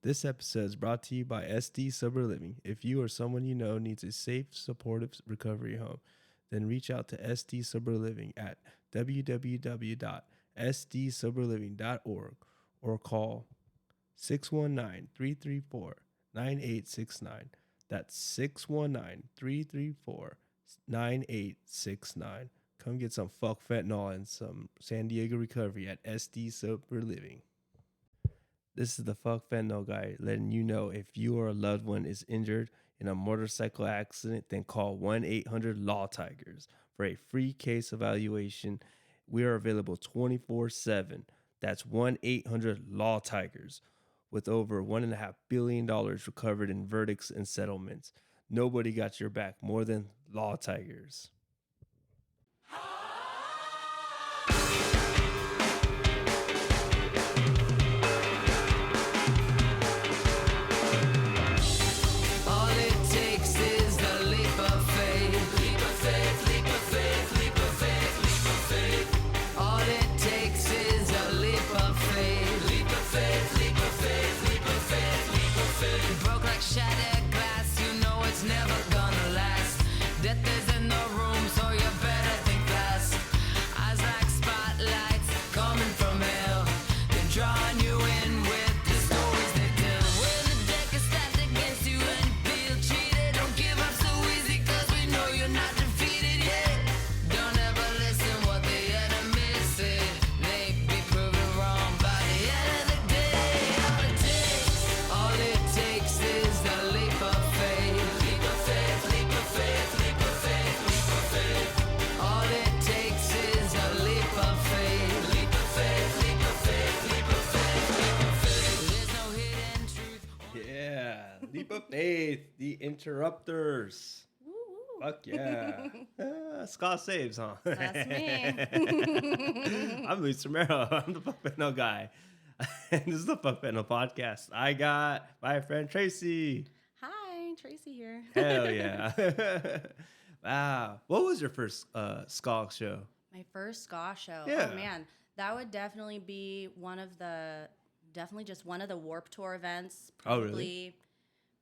This episode is brought to you by SD Sober Living. If you or someone you know needs a safe, supportive recovery home, then reach out to SD Sober Living at www.sdsoberliving.org or call 619-334-9869. That's 619-334-9869. Come get some fuck fentanyl and some San Diego recovery at SD Sober Living. This is the Fuck Fentanyl guy letting you know if you or a loved one is injured in a motorcycle accident, then call 1-800-Lawtigers for a free case evaluation. We are available 24/7. That's 1-800-Lawtigers with over $1.5 billion recovered in verdicts and settlements. Nobody got your back more than Lawtigers. Shattered glass, you know it's never gonna last. Death is in the room, so you better think fast. Eyes like spotlights coming from hell. They're drawing you in with the stories they tell. When the deck is stacked against you and you feel cheated, don't give up so easy, cause we know you're not defeated yet. Don't ever listen what the enemy said. They be proven wrong by the end of the day. All it takes is the leap of faith. Leap of faith, leap of faith, leap of faith, leap of faith. All it takes is a leap of faith. Leap of faith, leap of faith, leap of faith, leap of faith. There's no hidden truth. Yeah, Leap of Faith, the Interrupters. Woo-woo. Fuck yeah. Scott saves, huh? That's me. I'm Luis Romero. I'm the Fuck Fentanyl guy. And this is the Fuck Fentanyl podcast. I got my friend Tracy. Hi, Tracy here. Hell yeah. Wow. What was your first ska show? My first ska show. Yeah. Oh man, that would definitely be just one of the Warped Tour events. Oh, Probably, really?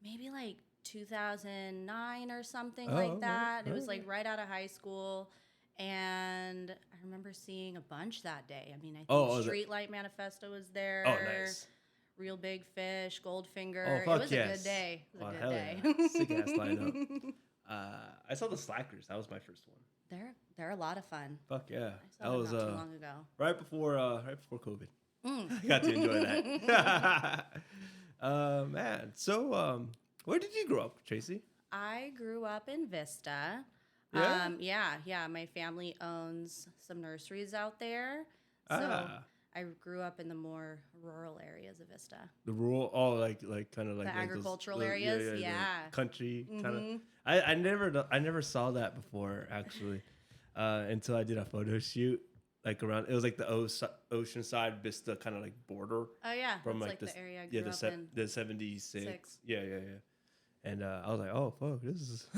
maybe like 2009 or something Oh, like okay. that. It was Okay. like right out of high school. And I remember seeing a bunch that day. I mean, I think Streetlight Manifesto was there. Oh, nice. Real Big Fish, Goldfinger. Oh, fuck It was yes. a good day. It was Oh, a good hell day. yeah. Sick ass lineup. I saw the Slackers. That was my first one. They're a lot of fun. Fuck yeah. I That saw was them not too long ago. right before COVID. Mm. I got to enjoy that. Man. So where did you grow up, Tracy? I grew up in Vista. Yeah? Yeah. My family owns some nurseries out there. So Ah. I grew up in the more rural areas of Vista. The rural, like kind of like The those- agricultural those- areas? the Yeah. country kind of. Mhm. I never saw that before actually, until I did a photo shoot like around. It was like the Oceanside Vista kind of like border Oh yeah, from that's like the area I grew up in. the 76. Six. Yeah. And I was like, oh fuck, this is.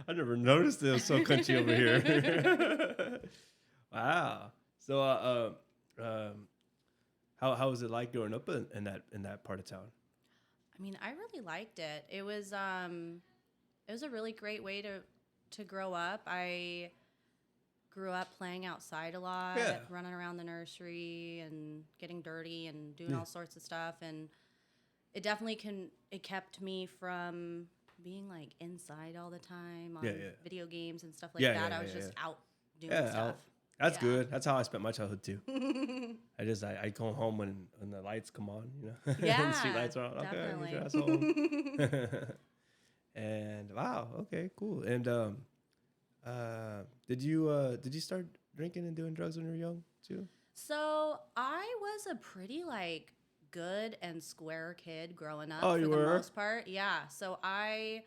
I never noticed it was so country over here. Wow. So how was it like growing up in that part of town? I mean, I really liked it. It was a really great way to grow up. I grew up playing outside a lot, Yeah. running around the nursery and getting dirty and doing Yeah. all sorts of stuff. And it definitely it kept me from being like inside all the time on Yeah. video games and stuff like Yeah, that. yeah, I was yeah, just out doing Yeah, stuff. that's Yeah. good. That's how I spent my childhood too. I go home when the lights come on, you know. When the Yeah, street lights are on. Okay, definitely. get your ass home. And wow, okay, cool. And did you start drinking and doing drugs when you were young too? So I was a pretty like good and square kid growing up Oh, for you the were? most part. Yeah. So I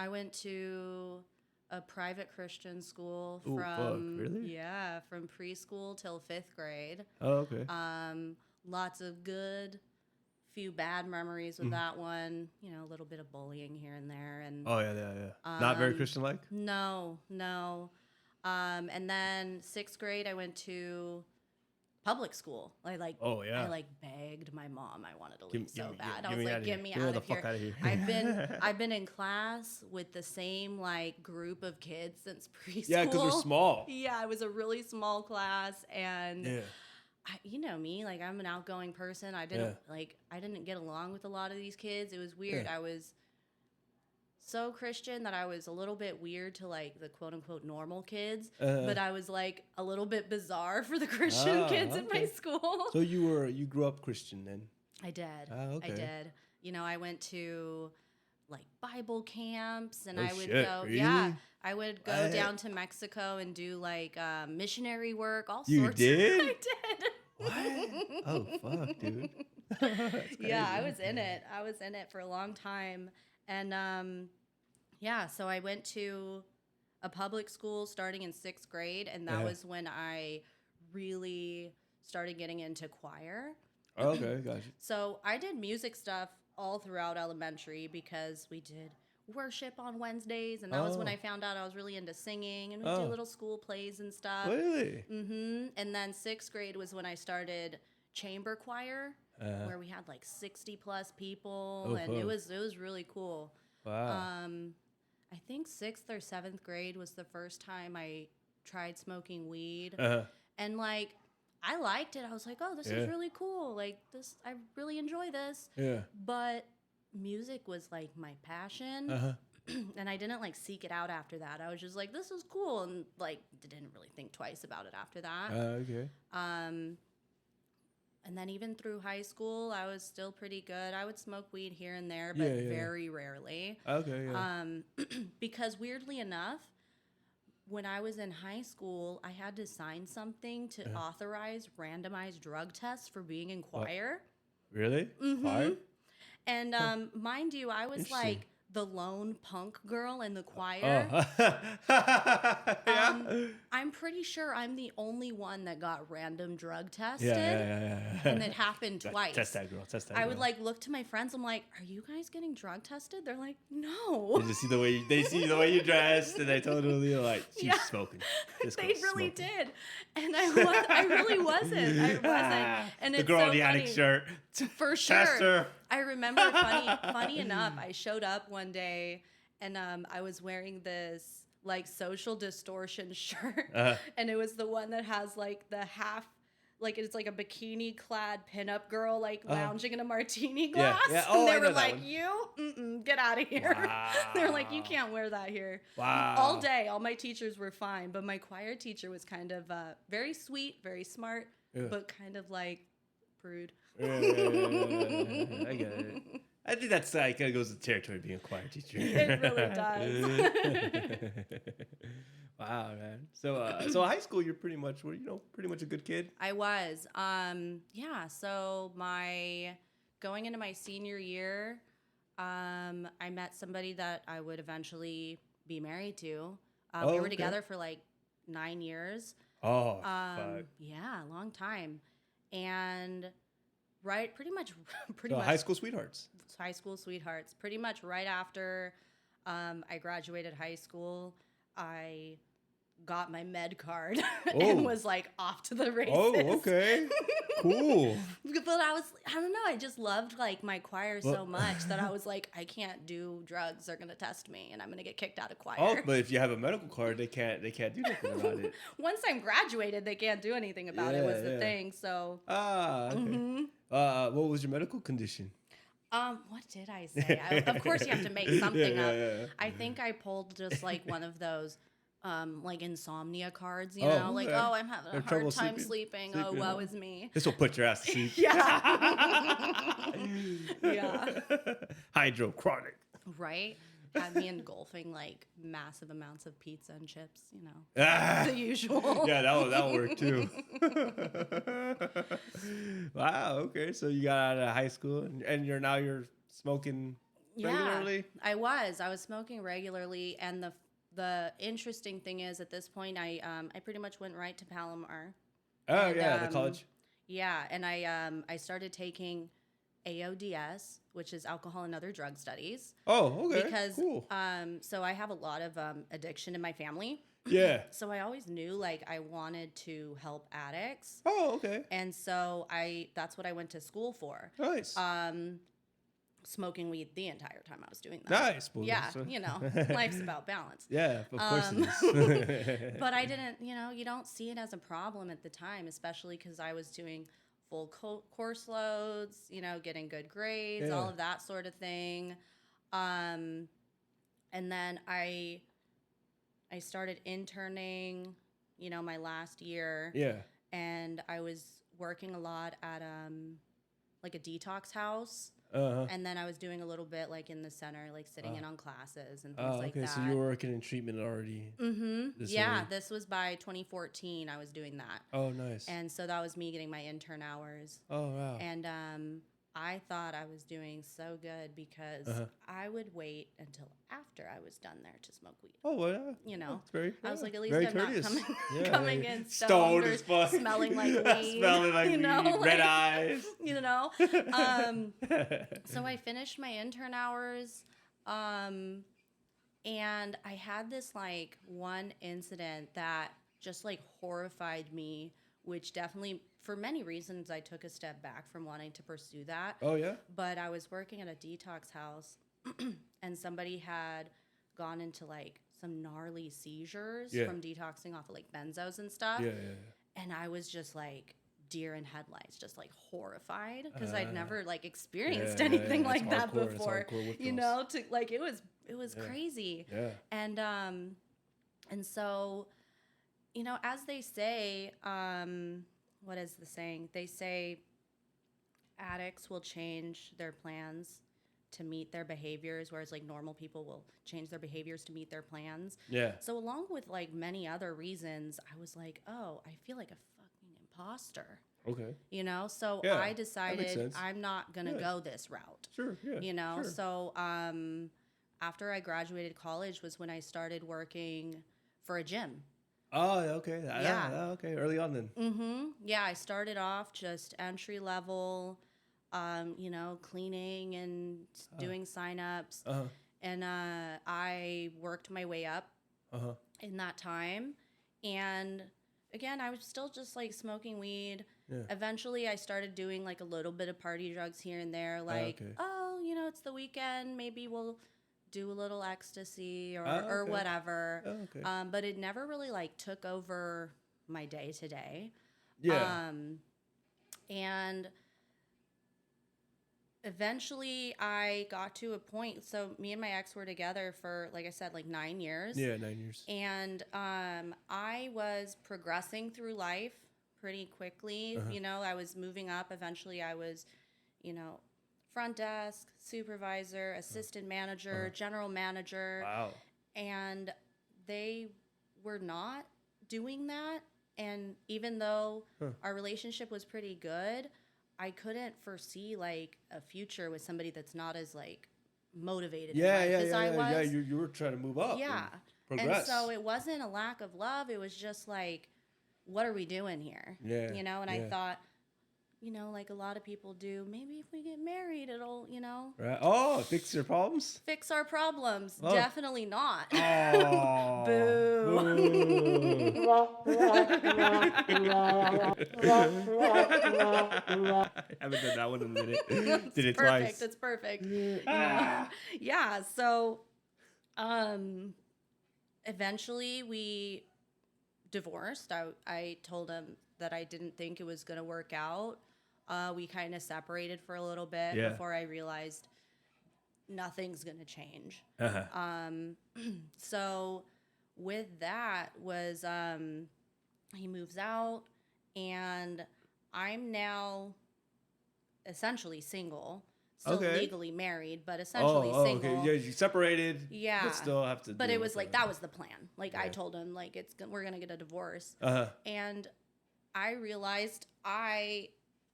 went to a private Christian school Ooh, from fuck, really? yeah, from preschool till 5th grade. Oh, okay. Lots of good, few bad memories Mm-hmm. with that one. You know, a little bit of bullying here and there, and Oh yeah. Not very Christian like. no. And then 6th grade, I went to public school. Oh, yeah. I like begged my mom I wanted to leave so bad. I Get was me like, outta get here. me Get me out the of fuck here. outta here. I've been in class with the same like group of kids since preschool. Yeah, because we're small. Yeah, it was a really small class, and Yeah. you know me, like I'm an outgoing person. I didn't get along with a lot of these kids. It was weird. Yeah. I was so Christian that I was a little bit weird to like the quote unquote normal kids, but I was like a little bit bizarre for the Christian kids in my school. So you grew up Christian then? I did. Okay. I did. You know, I went to like Bible camps, and Oh, I would shit, go. really? Yeah, I would go What? down to Mexico and do like missionary work. All You sorts. did? I did. What? Oh, fuck, dude. Yeah, I was in it. I was in it for a long time, and yeah. So I went to a public school starting in 6th grade, and that was when I really started getting into choir. Okay, gotcha. So I did music stuff all throughout elementary because we did worship on Wednesdays, and that was when I found out I was really into singing, and we do little school plays and stuff. Really? And then 6th grade was when I started chamber choir, where we had like 60 plus people, and it was really cool. Wow. I think 6th or 7th grade was the first time I tried smoking weed, and like I liked it. I was like, oh, this is really cool. Like this, I really enjoy this. Yeah. But music was like my passion. And I didn't like seek it out after that. I was just like, this is cool, and like didn't really think twice about it after that. Okay. And then even through high school, I was still pretty good. I would smoke weed here and there, but very rarely. Okay. Yeah. Because weirdly enough, when I was in high school, I had to sign something to authorize randomized drug tests for being in choir. Really? Choir? And mind you, I was like the lone punk girl in the choir. I'm pretty sure I'm the only one that got random drug tested. Yeah. And it happened twice. Test that girl. I would like look to my friends. I'm like, "Are you guys getting drug tested?" They're like, "No." They just see the way you dressed, and they totally like she's smoking. This They girl's really smoking. did, and I really wasn't. I wasn't. And the it's girl so in the funny. attic shirt. For Test sure. her. I remember funny enough, I showed up one day, and I was wearing this like social distortion shirt, and it was the one that has like the half, like it's like a bikini clad pinup girl like lounging in a martini glass. Yeah. Oh, and they I know were that like, one. "You, get out of here." Wow. They're like, "You can't wear that here." Wow. All day, all my teachers were fine, but my choir teacher was kind of very sweet, very smart, but kind of like prude. Yeah. I get it. I think that's like kind of goes with the territory of being a choir teacher. It really does. Wow, man. So high school, you're pretty much a good kid. I was. Yeah, so going into my senior year, I met somebody that I would eventually be married to. We were together for like 9 years. Oh, fuck. Yeah, a long time. And pretty much High school sweethearts. High school sweethearts. Pretty much right after I graduated high school, I got my med card and was like off to the races. Oh, okay. Cool. But I don't know, I just loved like my choir so much that I was like, I can't do drugs. They're going to test me and I'm going to get kicked out of choir. Oh, but if you have a medical card, they can't do nothing about it. Once I'm graduated, they can't do anything about it was the thing. So, okay. What was your medical condition? what did I say? Of course you have to make something up. Yeah. I think I pulled just like one of those like insomnia cards, you know, like, okay. oh, I'm having a hard time sleeping. Oh, woe is me. This will put your ass to sleep. Yeah. Yeah. Hydrochronic. Right? Had me engulfing like massive amounts of pizza and chips, you know. Ah. The usual. Yeah, that'll work too. Wow, okay. So you got out of high school and you're smoking regularly? I was smoking regularly, and the interesting thing is at this point I pretty much went right to Palomar. Oh, And, yeah, the college. Yeah, and I started taking AODS, which is alcohol and other drug studies. Oh, okay. Because cool. so I have a lot of addiction in my family. Yeah. So I always knew like I wanted to help addicts. Oh, okay. And so that's what I went to school for. Nice. Smoking weed the entire time I was doing that. Nice. Well, Yeah, life's about balance. Yeah, of course it is. But I didn't, you don't see it as a problem at the time, especially because I was doing full course loads, getting good grades, all of that sort of thing. And then I started interning, my last year. Yeah. And I was working a lot at like a detox house. And then I was doing a little bit like in the center, like sitting in on classes and things like that. Okay, so you were working in treatment already. Yeah, this was by 2014 I was doing that. Oh, nice. And so that was me getting my intern hours. Oh, wow. And I thought I was doing so good because I would wait until after I was done there to smoke weed. Oh, well, yeah. It's very, I was like, at least very I'm courteous. not coming in stoned or as fuck. smelling like weed. Smelling like weed, red eyes. So I finished my intern hours, and I had this like one incident that just like horrified me, which definitely, for many reasons, I took a step back from wanting to pursue that. Oh, yeah? But I was working at a detox house, and somebody had gone into like some gnarly seizures from detoxing off of like benzos and stuff. Yeah. And I was just like deer in headlights, just like horrified because I'd never like experienced anything like that before. To like it was crazy. Yeah. And so, as they say, what is the saying? They say addicts will change their plans to meet their behaviors, whereas like normal people will change their behaviors to meet their plans. Yeah. So along with like many other reasons, I was like, oh, I feel like a fucking imposter. Okay. So Yeah, I decided I'm not gonna go this route. Sure. Yeah. Sure. So after I graduated college was when I started working for a gym. Oh, okay. Yeah. Okay. Early on then. Yeah, I started off just entry level, cleaning and doing sign-ups. And I worked my way up in that time. And again, I was still just like smoking weed. Yeah. Eventually, I started doing like a little bit of party drugs here and there. Like, it's the weekend. Maybe we'll do a little ecstasy or whatever. Oh, okay. But it never really like took over my day to day. Yeah. And eventually I got to a point. So me and my ex were together for, like I said, like 9 years. Yeah, 9 years. And I was progressing through life pretty quickly. I was moving up. Eventually I was, front desk, supervisor, assistant manager, general manager. Wow. And they were not doing that. And even though our relationship was pretty good, I couldn't foresee like a future with somebody that's not as like motivated in life as I was. Yeah, you were trying to move up. Yeah. And so it wasn't a lack of love. It was just like, what are we doing here? Yeah. And I thought, like a lot of people do, maybe if we get married, it'll, Right. Oh, fix your problems? Fix our problems. Oh. Definitely not. Oh. Boo. I haven't done that one in a minute. Did it twice. It's perfect. Yeah. So, eventually we divorced. I told him that I didn't think it was going to work out. We kind of separated for a little bit before I realized nothing's going to change. So with that was, he moves out and I'm now essentially single. Still legally married, but essentially single. Okay. Yeah, you separated. Yeah. But still have to. But it was like, that was the plan. Like I told him like, we're going to get a divorce. And I realized I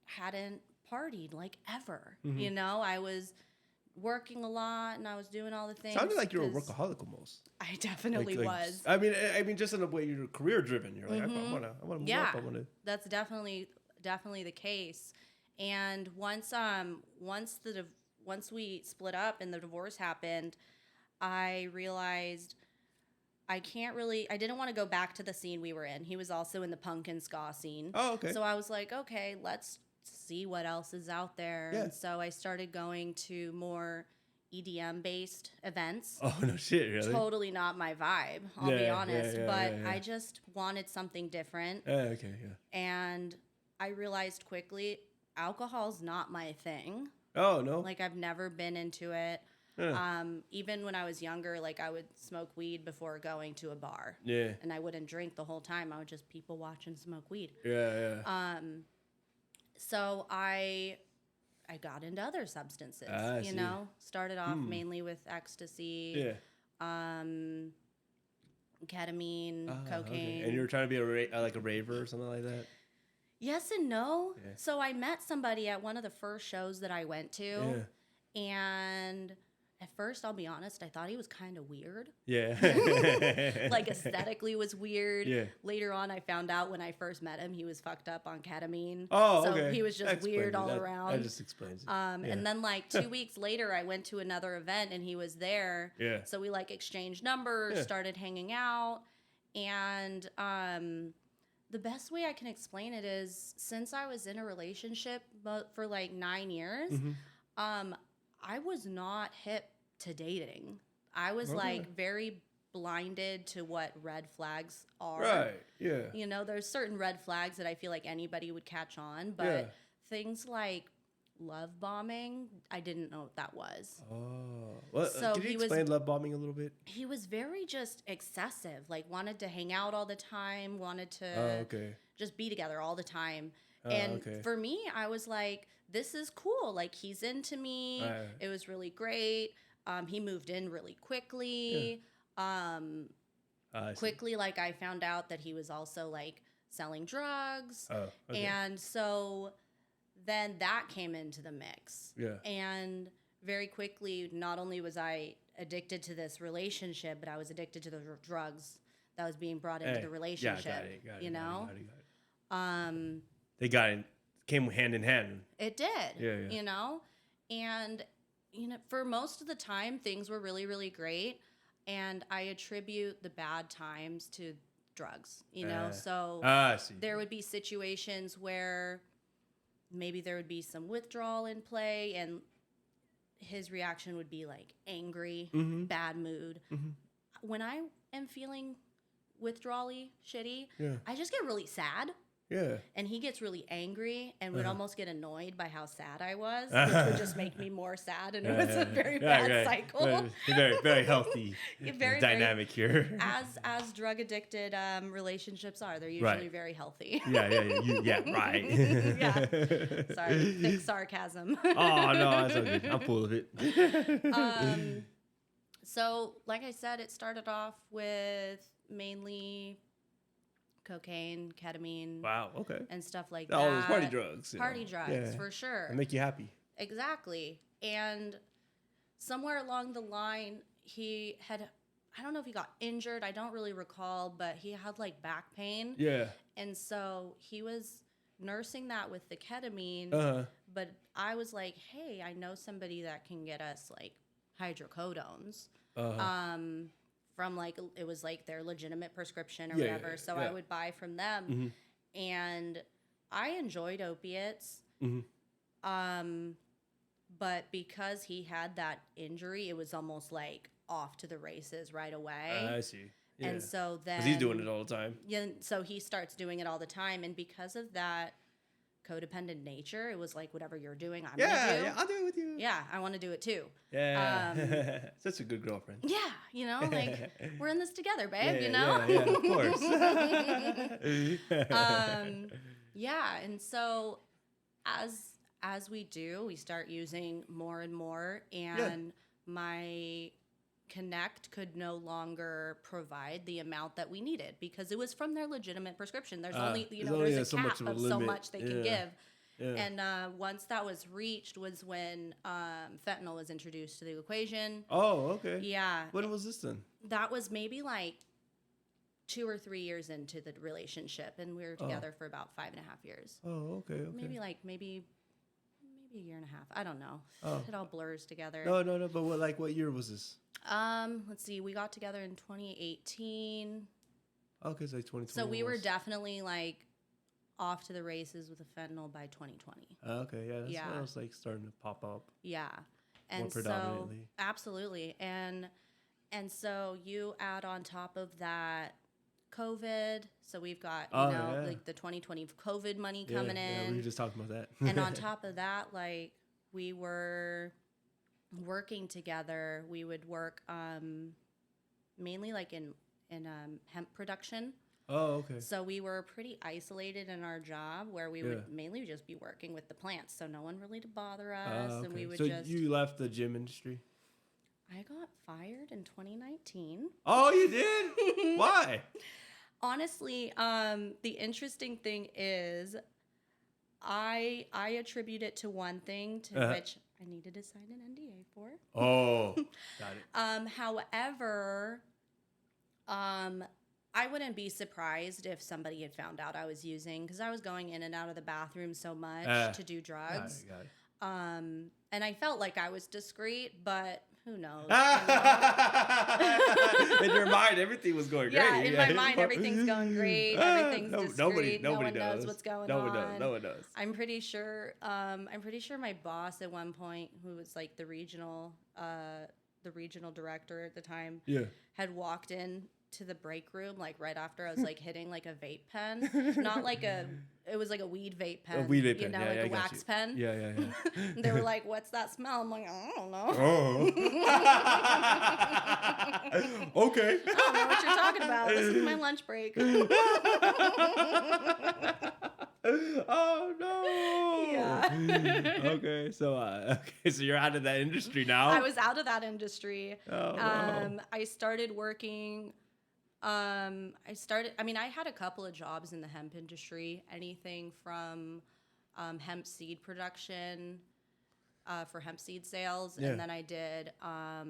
hadn't partied like ever. I was working a lot and I was doing all the things. Sounded like you were a workaholic almost. I definitely was. I mean, just in the way you're career driven. You're like, I want to move up. I want to. That's definitely the case. And once we split up and the divorce happened, I realized I didn't want to go back to the scene we were in. He was also in the punk and ska scene. Oh, okay. So I was like, okay, let's see what else is out there. Yeah. And so I started going to more EDM based events. Oh, no shit, really? Totally not my vibe, I'll be honest. But I just wanted something different. Okay, yeah. And I realized quickly, alcohol's not my thing. Oh, no? Like, I've never been into it. Even when I was younger, like, I would smoke weed before going to a bar. Yeah. And I wouldn't drink the whole time. I would just people watch and smoke weed. Yeah. So I got into other substances, I see. started off mainly with ecstasy, Yeah. ketamine, cocaine. Okay. And you were trying to be like a raver or something like that? Yes and no. Yeah. So I met somebody at one of the first shows that I went to. Yeah. And at first, I'll be honest, I thought he was kind of weird. Yeah. Like, aesthetically was weird. Yeah. Later on, I found out when I first met him, he was fucked up on ketamine. Oh, so okay. he was just weird all around. That just explains it. And then, like, 2 weeks later, I went to another event and he was there. Yeah. So we, like, exchanged numbers, started hanging out. And the best way I can explain it is, since I was in a relationship for like 9 years, I was not hip to dating. I was like very blinded to what red flags are. Right. Yeah. There's certain red flags that I feel like anybody would catch on, but things like love bombing, I didn't know what that was. Oh. Well, So can you he explain love bombing a little bit? He was very just excessive, like wanted to hang out all the time, wanted to just be together all the time. And for me, I was like, this is cool. Like, he's into me. It was really great. He moved in really quickly. Quickly, like, I found out that he was also, like, selling drugs. Oh, okay. And so then that came into the mix. Yeah. And very quickly, not only was I addicted to this relationship, but I was addicted to the drugs that was being brought into the relationship. Yeah, got it. Got it. They came hand in hand. It did. Yeah. And for most of the time, things were really, really great. And I attribute the bad times to drugs, So I see. there would be situations where maybe there would be some withdrawal in play, and his reaction would be like angry, bad mood. When I am feeling withdrawally, shitty, I just get really sad. Yeah. And he gets really angry and would almost get annoyed by how sad I was, which would just make me more sad. And it was a very bad cycle. Very, very healthy dynamic here. As drug addicted relationships are, they're usually very healthy. Yeah, right. Yeah. Sorry, thick sarcasm. Oh, no, that's okay. I'm full of it. So, like I said, it started off with mainly cocaine, ketamine, and stuff like that. All those party drugs. Party drugs, for sure. They make you happy. Exactly. And somewhere along the line, he had, I don't know if he got injured, I don't really recall, but he had like back pain. Yeah. And so he was nursing that with the ketamine. But I was like, hey, I know somebody that can get us like hydrocodones. From like, it was like their legitimate prescription or whatever. So I would buy from them. And I enjoyed opiates. But because he had that injury, it was almost like off to the races right away. I see. Yeah. And so then... Because he's doing it all the time. Yeah, so he starts doing it all the time. And because of that codependent nature, it was like, whatever you're doing, I'm going to do. Yeah, I'll do it with you. Yeah, I want to do it too. Yeah. Such a good girlfriend. Yeah, like, we're in this together, babe, Yeah, of course. Yeah, and so as we do, we start using more and more, and my Connect could no longer provide the amount that we needed because it was from their legitimate prescription. There's only, there's a cap of so much they can give. Yeah. And once that was reached was when fentanyl was introduced to the equation. Oh, okay. Yeah. When was this then? That was maybe like 2 or 3 years into the relationship, and we were together for about 5.5 years. Oh, okay. Maybe a year and a half. I don't know. It all blurs together. No. But what year was this? Let's see. We got together in 2018. Okay, so like 2020. So we were definitely like off to the races with the fentanyl by 2020. Okay, yeah, that's Yeah. when it was like starting to pop up. Yeah. And More so predominantly. absolutely. And so you add on top of that COVID. So we've got, like the 2020 COVID money coming in. Yeah, we were just talking about that. And on top of that, like we were working together. We would work mainly like in hemp production. Oh, okay. So we were pretty isolated in our job where we would mainly just be working with the plants. So no one really to bother us. Okay. And we would so just... you left the gym industry? I got fired in 2019. Oh, you did? Why? Honestly, the interesting thing is I attribute it to one thing to which I needed to sign an NDA for. Oh, got it. However, I wouldn't be surprised if somebody had found out I was using, because I was going in and out of the bathroom so much to do drugs. Got it. And I felt like I was discreet, but who knows? In your mind, everything was going great. Yeah, in my mind, everything's going great. Everything's discreet. No one knows what's going on. No one knows. I'm pretty sure my boss at one point, who was like the regional director at the time, had walked in to the break room like right after I was like hitting like a vape pen, not like it was like a weed vape pen, a weed vape pen, like a wax pen. Yeah. They were like, "What's that smell?" I'm like, "I don't know." Oh. Okay. I don't know what you're talking about. This is my lunch break. Oh no. Yeah. Okay, so you're out of that industry now. I was out of that industry. Oh, wow. I started working. I had a couple of jobs in the hemp industry, anything from hemp seed production for hemp seed sales, and then I did I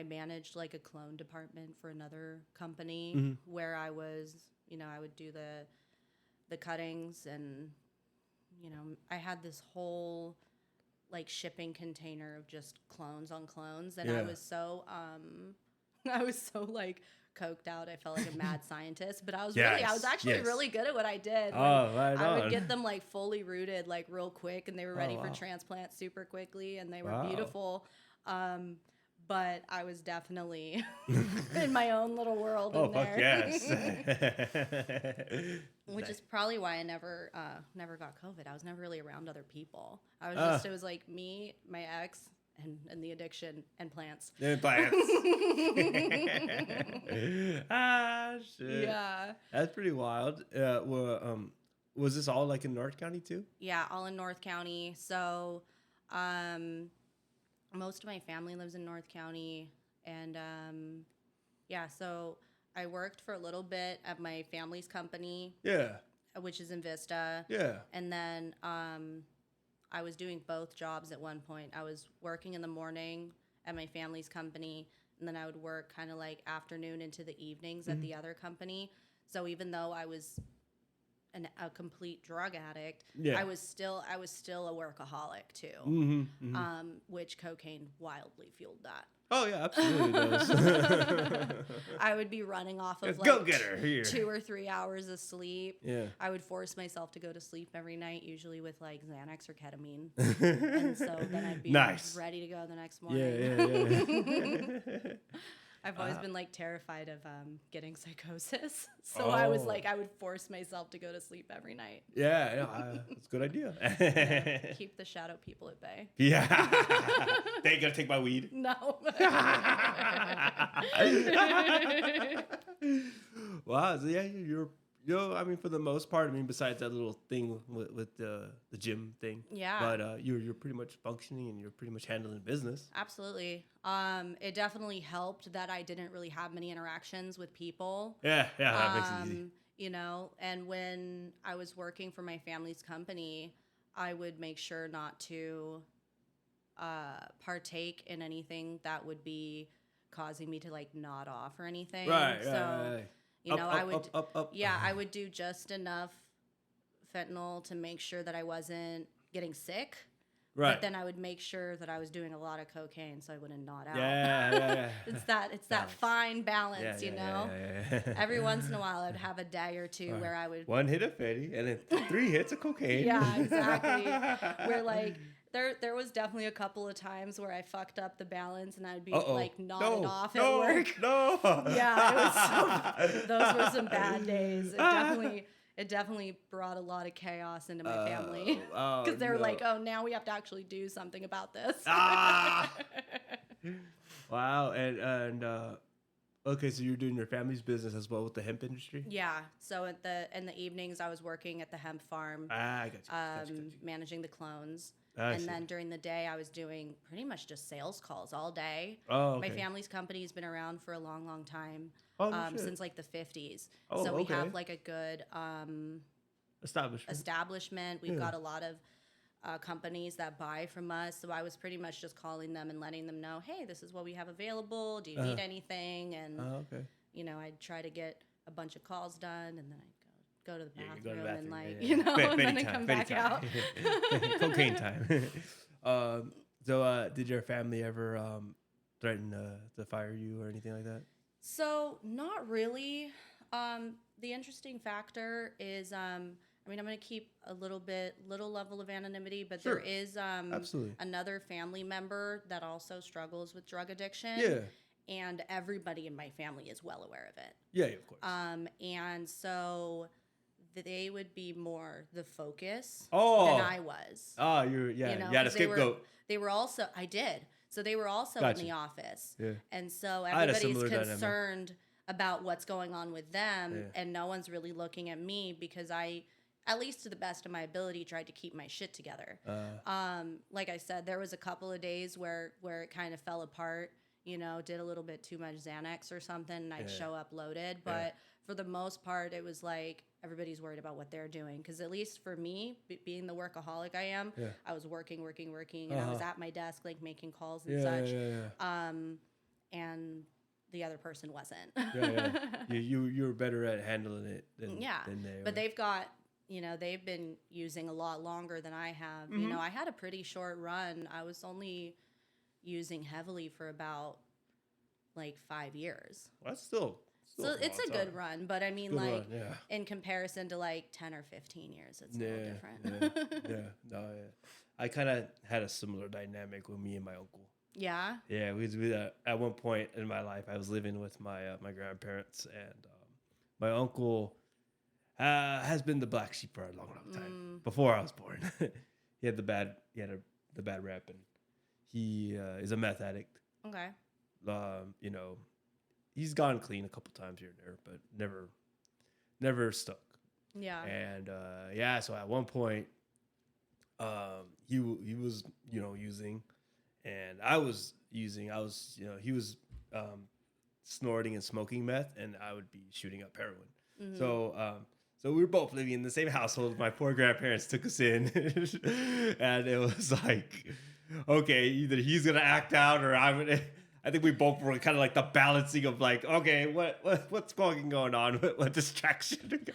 managed like a clone department for another company where I was, I would do the cuttings, and I had this whole like shipping container of just clones on clones, and I was so like coked out. I felt like a mad scientist, but I was actually really good at what I did. Right I on. would get them like fully rooted like real quick, and they were ready for transplant super quickly, and they were beautiful. But I was definitely in my own little world in there. Fuck yes. Which is probably why I never got COVID. I was never really around other people. I was just, it was like me, my ex, and the addiction, and plants. And plants. Shit. Yeah. That's pretty wild. Was this all like in North County too? Yeah, all in North County. So, most of my family lives in North County, and so I worked for a little bit at my family's company. Yeah. Which is in Vista. Yeah. And then I was doing both jobs at one point. I was working in the morning at my family's company, and then I would work kind of like afternoon into the evenings at the other company. So even though I was a complete drug addict, I was still a workaholic too, which cocaine wildly fueled that. Oh yeah, absolutely does. I would be running off of like go get her here. 2 or 3 hours of sleep. Yeah. I would force myself to go to sleep every night, usually with like Xanax or ketamine, and so then I'd be ready to go the next morning. Yeah. I've always been like terrified of getting psychosis, so I was like, I would force myself to go to sleep every night. Yeah, it's a good idea. Keep the shadow people at bay. Yeah. They ain't gonna take my weed. No. Wow. So yeah, I mean, for the most part, besides that little thing with the gym thing. Yeah. But you're pretty much functioning, and you're pretty much handling business. Absolutely. It definitely helped that I didn't really have many interactions with people. Yeah, that makes it easy. And when I was working for my family's company, I would make sure not to partake in anything that would be causing me to like nod off or anything. Right. I would do just enough fentanyl to make sure that I wasn't getting sick, Right. But then I would make sure that I was doing a lot of cocaine so I wouldn't nod out. Yeah. It's that fine balance, you know? Yeah. Every once in a while I'd have a day or two where I would 1 hit of Fetty and then 3 hits of cocaine. Yeah, exactly. Where like there was definitely a couple of times where I fucked up the balance and I'd be like nodded off at work. No. Yeah, those were some bad days. It definitely brought a lot of chaos into my family because they were like, "Oh, now we have to actually do something about this." Wow, and okay, so you're doing your family's business as well with the hemp industry. Yeah. So in the evenings, I was working at the hemp farm, I got you. managing the clones. I see. Then during the day, I was doing pretty much just sales calls all day. Oh, okay. My family's company has been around for a long, long time, Oh, no shit. since like the 50s. Oh, so we okay. have like a good establishment. We've got a lot of companies that buy from us. So I was pretty much just calling them and letting them know, hey, this is what we have available. Do you need anything? And, you know, I'd try to get a bunch of calls done, and then I'd go to the bathroom, and like, you know, and then I come back out. Cocaine time. So did your family ever threaten to fire you or anything like that? So not really. The interesting factor is, I mean, I'm going to keep a little level of anonymity, but Sure. there is Absolutely. another family member that also struggles with drug addiction. Yeah. And everybody in my family is well aware of it. Yeah, of course. And so they would be more the focus than I was. Oh, you had a scapegoat. They were also, I did. So they were also in the office. Yeah. And so had a everybody's similar concerned about what's going on with them. And no one's really looking at me because I, at least to the best of my ability, tried to keep my shit together. Like I said, there was a couple of days where it kind of fell apart. You know, did a little bit too much Xanax or something, and I'd show up loaded. But for the most part, it was like everybody's worried about what they're doing. Because at least for me, being the workaholic I am, I was working, and I was at my desk, like making calls and such. And the other person wasn't. You were better at handling it than they were. But they've got, you know, they've been using a lot longer than I have. You know, I had a pretty short run. I was only using heavily for about like 5 years. Well, that's still so it's a good run, but I mean, good like run, in comparison to like 10 or 15 years, it's a little different. I kind of had a similar dynamic with me and my uncle. Yeah. Yeah, we at one point in my life, I was living with my grandparents, and my uncle has been the black sheep for a long time before I was born. he had the bad rep, and he is a meth addict. Okay. You know, he's gone clean a couple times here and there, but never stuck. Yeah. And so at one point, he was, you know, using, and I was using. He was snorting and smoking meth, and I would be shooting up heroin. So we were both living in the same household. My poor grandparents took us in, and it was like, okay, either he's gonna act out or I'm gonna. I think we both were kind of like the balancing of like, okay, what's going on? What distraction?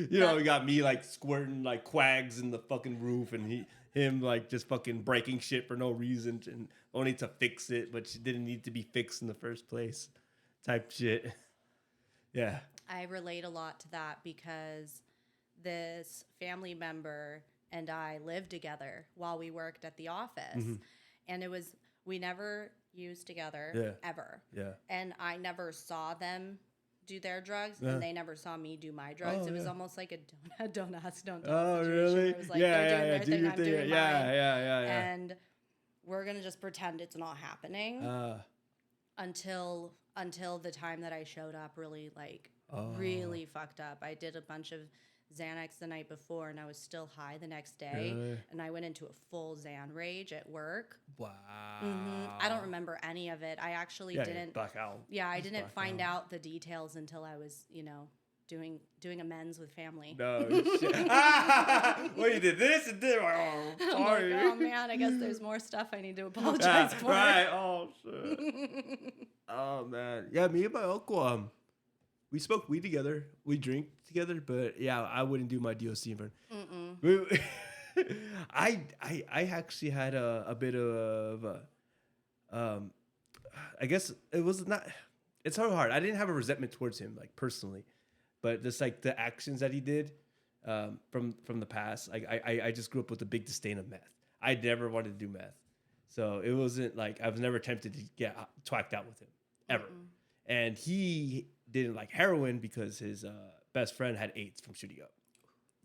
You know, we got me like squirting like quags in the fucking roof, and him like just fucking breaking shit for no reason and only to fix it, but she didn't need to be fixed in the first place, type shit. Yeah. I relate a lot to that because this family member and I lived together while we worked at the office, and we never used together ever. Yeah. And I never saw them do their drugs, and they never saw me do my drugs. It was almost like a don't ask, don't tell. Oh, situation. really? It was like they're doing their thing, I'm doing mine. Yeah. And we're gonna just pretend it's not happening until the time that I showed up really really fucked up. I did a bunch of Xanax the night before, and I was still high the next day. Really? And I went into a full Xan rage at work. Wow. I don't remember any of it. I actually didn't. Black out. Yeah, I didn't find out the details until I was, you know, doing amends with family. No shit. Well, you did this and did. Oh, sorry. I'm like, oh man, I guess there's more stuff I need to apologize for. Right. Oh shit. Oh man. Yeah, me and my uncle. We smoke weed together. We drink together, but yeah, I wouldn't do my DOC in front. I actually had a bit of I guess it was not. It's so hard. I didn't have a resentment towards him, like personally, but just like the actions that he did from the past. Like I just grew up with a big disdain of meth. I never wanted to do meth, so it wasn't like I was never tempted to get twacked out with him ever. And he didn't like heroin because his best friend had AIDS from shooting up.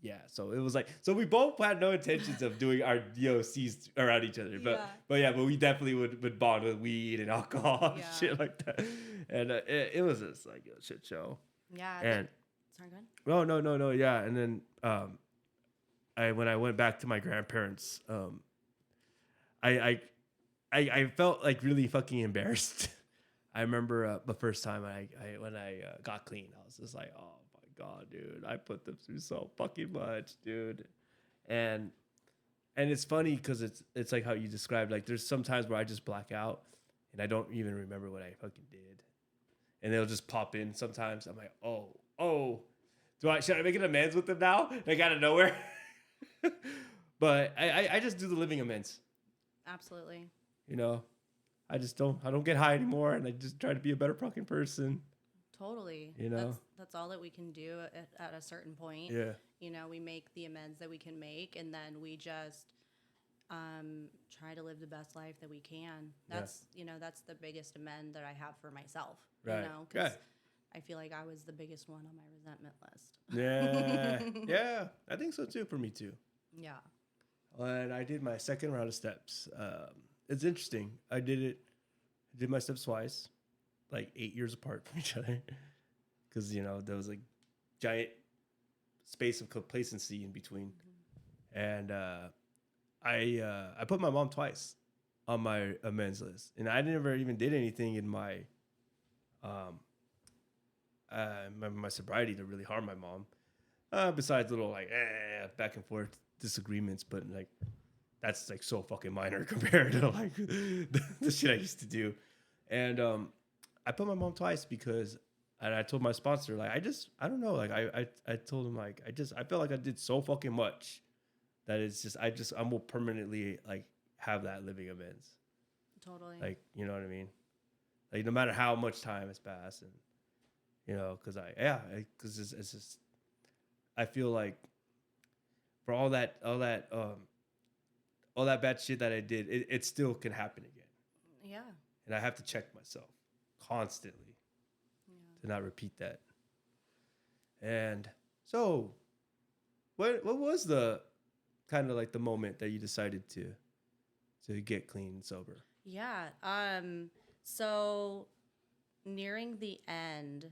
Yeah, so it was like, so we both had no intentions of doing our DOCs around each other, but we definitely would bond with weed and alcohol and shit like that, and it was just like a shit show. Yeah. And sorry, go ahead. no, yeah, and then when I went back to my grandparents, I felt like really fucking embarrassed. I remember the first time when I got clean, I was just like, oh my God, dude, I put them through so fucking much, dude. And it's funny because it's like how you described, like there's some times where I just black out and I don't even remember what I fucking did. And they'll just pop in sometimes. I'm like, oh, should I make an amends with them now? Like out of nowhere. But I just do the living amends. Absolutely. You know, I don't get high anymore, and I just try to be a better fucking person. Totally. You know, that's all that we can do at a certain point. Yeah. You know, we make the amends that we can make, and then we just try to live the best life that we can. That's that's the biggest amend that I have for myself. Right. You know, 'cause I feel like I was the biggest one on my resentment list. Yeah, I think so too. For me too. Yeah. When I did my second round of steps, it's interesting. I did my steps twice, like 8 years apart from each other, because there was like giant space of complacency in between, and I put my mom twice on my amends list, and I never even did anything in my my sobriety to really harm my mom, besides little like back and forth disagreements, but like that's like so fucking minor compared to like the shit I used to do. And I put my mom twice because, and I told my sponsor, like, I don't know, like I told him, like, I felt like I did so fucking much that it's just I will permanently like have that living amends. Totally. Like, you know what I mean? Like no matter how much time has passed, and because it's just I feel like for all that bad shit that I did, it still can happen again. Yeah. And I have to check myself constantly to not repeat that. And so, what was the kind of like the moment that you decided to get clean and sober? Yeah. So nearing the end,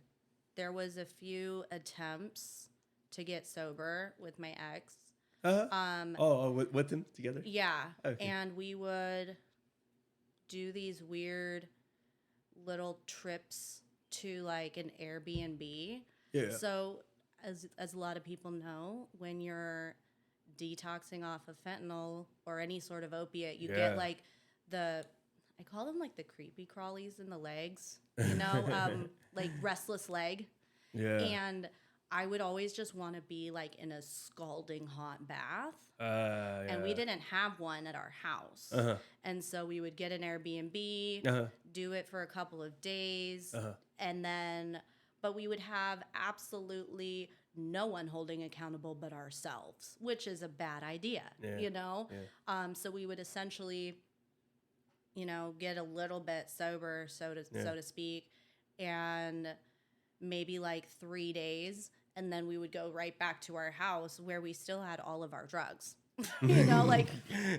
there was a few attempts to get sober with my ex. With them together? Yeah. Okay. And we would do these weird little trips to like an Airbnb. Yeah. So as a lot of people know, when you're detoxing off of fentanyl or any sort of opiate, you get like I call them like the creepy crawlies in the legs, like restless leg. Yeah. And I would always just want to be like in a scalding hot bath. And we didn't have one at our house. And so we would get an Airbnb, do it for a couple of days, and then, but we would have absolutely no one holding accountable but ourselves, which is a bad idea, So we would essentially, get a little bit sober, so to speak, and maybe like 3 days, and then we would go right back to our house where we still had all of our drugs. Like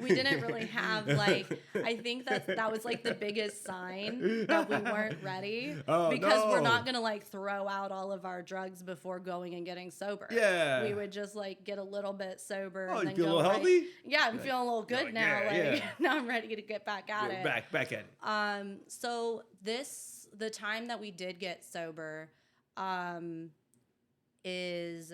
we didn't really have like, I think that was like the biggest sign that we weren't ready, because we're not gonna like throw out all of our drugs before going and getting sober. Yeah, we would just like get a little bit sober. Oh, and then you feel go a little healthy? Yeah, I'm feeling a little good now. Now I'm ready to get back at it. Back at it. So the time that we did get sober, is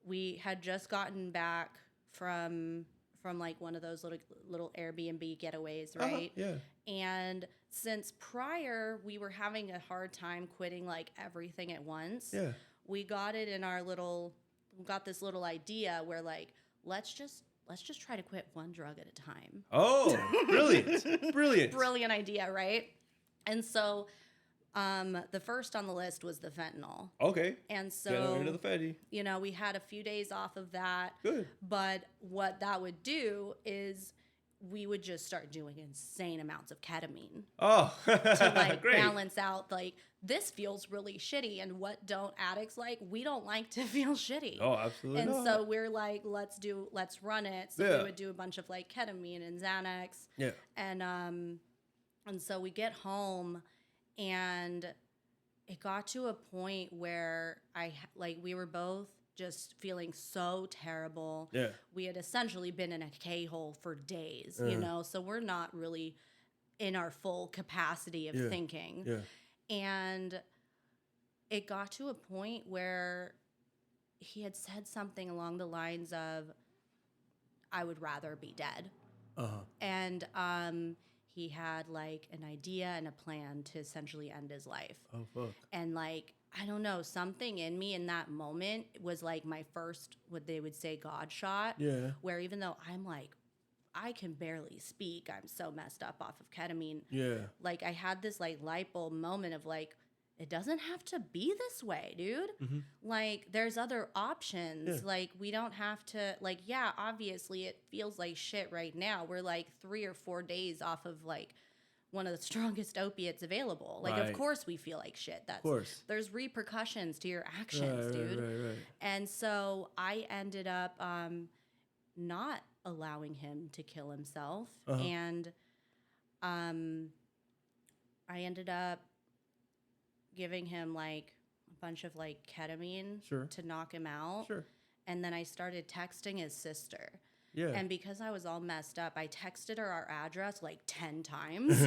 we had just gotten back from like one of those little Airbnb getaways, right? Yeah. And since prior we were having a hard time quitting like everything at once. Yeah. We got it in we got this little idea where like, let's just let's just try to quit one drug at a time. Oh, brilliant. Brilliant idea, right? And so the first on the list was the fentanyl. Okay. And so, Get rid of the fatty. you know, we had a few days off of that. Good. But what that would do is we would just start doing insane amounts of ketamine Oh, to like great. balance out like this feels really shitty, and what don't addicts like? We don't like to feel shitty. Oh, absolutely. And not. so we're like, let's run it. So Yeah. we would do a bunch of like ketamine and Xanax. Yeah. And so we get home, and it got to a point where we were both just feeling so terrible. Yeah. We had essentially been in a K-hole for days, you know, so we're not really in our full capacity of thinking. Yeah. And it got to a point where he had said something along the lines of, I would rather be dead. Uh-huh. And he had like an idea and a plan to essentially end his life. Oh, fuck. And like, I don't know, something in me in that moment was like my first, what they would say, God shot. Yeah. Where even though I'm like, I can barely speak, I'm so messed up off of ketamine. Yeah. Like I had this like light bulb moment of like, it doesn't have to be this way, dude. Mm-hmm. Like there's other options. Yeah. Like we don't have to, like, yeah, obviously it feels like shit right now. We're like 3 or 4 days off of like one of the strongest opiates available. Like, Right. of course we feel like shit. Of course. There's repercussions to your actions, dude. Right. And so I ended up not allowing him to kill himself. Uh-huh. And I ended up giving him like a bunch of like ketamine Sure. to knock him out. Sure. And then I started texting his sister. Yeah. And because I was all messed up, I texted her our address like 10 times.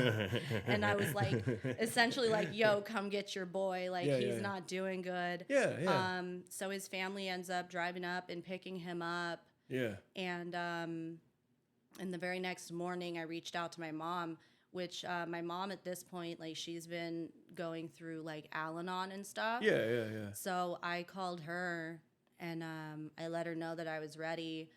And I was like, essentially like, yo, come get your boy. Like, he's not doing good. Yeah. So his family ends up driving up and picking him up. Yeah. And the very next morning, I reached out to my mom, which my mom at this point, like, she's been going through like Al-Anon and stuff. Yeah. So I called her and I let her know that I was ready.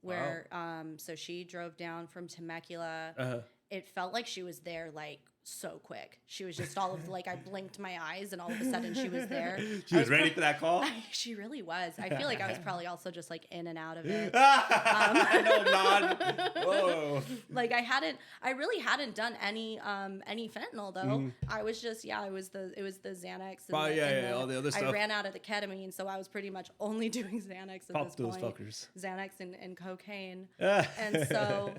So she drove down from Temecula. Uh-huh. It felt like she was there like so quick. She was just all of like, I blinked my eyes and all of a sudden she was there. She was ready for that call? She really was. I feel like I was probably also just like in and out of it. No, not. Whoa. Like I really hadn't done any fentanyl though. I was just, it was the Xanax. And all the other stuff. I ran out of the ketamine, so I was pretty much only doing Xanax at Pop this those point. fuckers. Xanax and cocaine. And so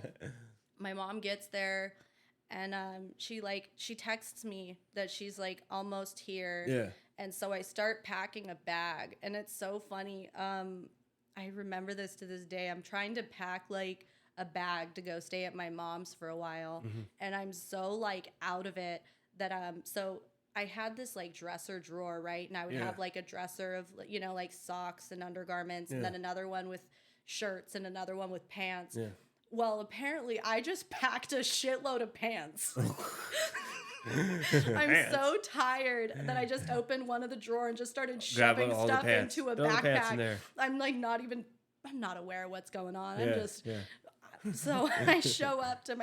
my mom gets there and she texts me that she's like almost here. Yeah. And so I start packing a bag, and it's so funny. I remember this to this day. I'm trying to pack like a bag to go stay at my mom's for a while, and I'm so like out of it that so I had this like dresser drawer, right? And I would have like a dresser of, you know, like socks and undergarments, and then another one with shirts and another one with pants. Yeah. Well, apparently I just packed a shitload of pants. I'm so tired that I just opened one of the drawer and just started shoving stuff into a backpack. I'm like I'm not aware of what's going on. I'm just so I show up to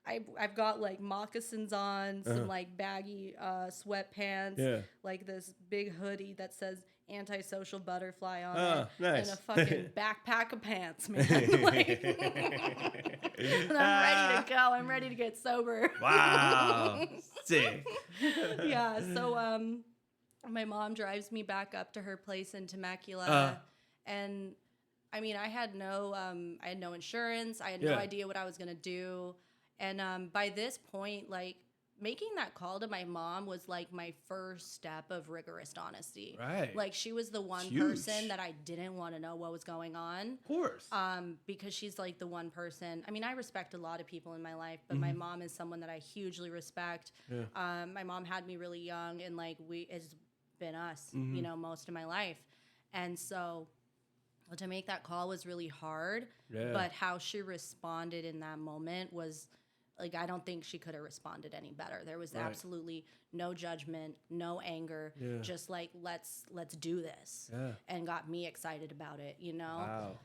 I've got like moccasins on, some like baggy sweatpants, like this big hoodie that says antisocial butterfly on it, nice. and a fucking backpack of pants, man. Like, and I'm ready to go. I'm ready to get sober. Wow. Sick. Yeah. So my mom drives me back up to her place in Temecula, and I mean, I had no insurance. I had no idea what I was gonna do. And by this point, like, making that call to my mom was like my first step of rigorous honesty. Right. Like, she was the one person that I didn't want to know what was going on. Of course. Because she's like the one person. I mean, I respect a lot of people in my life, but my mom is someone that I hugely respect. Yeah. My mom had me really young, and like it's been us, you know, most of my life. And so to make that call was really hard. Yeah. But how she responded in that moment was, like, I don't think she could have responded any better. There was absolutely no judgment, no anger, just like, let's do this. Yeah. And got me excited about it, you know?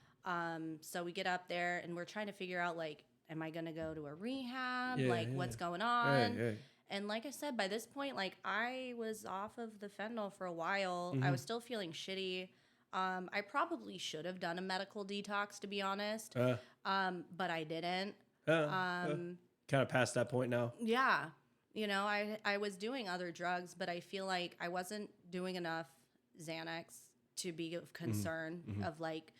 So we get up there and we're trying to figure out, like, am I going to go to a rehab? Yeah, like, yeah. what's going on? Right. And like I said, by this point, like, I was off of the fentanyl for a while. I was still feeling shitty. I probably should have done a medical detox, to be honest. But I didn't. Kind of past that point now. Yeah. You know, I was doing other drugs, but I feel like I wasn't doing enough Xanax to be of concern of like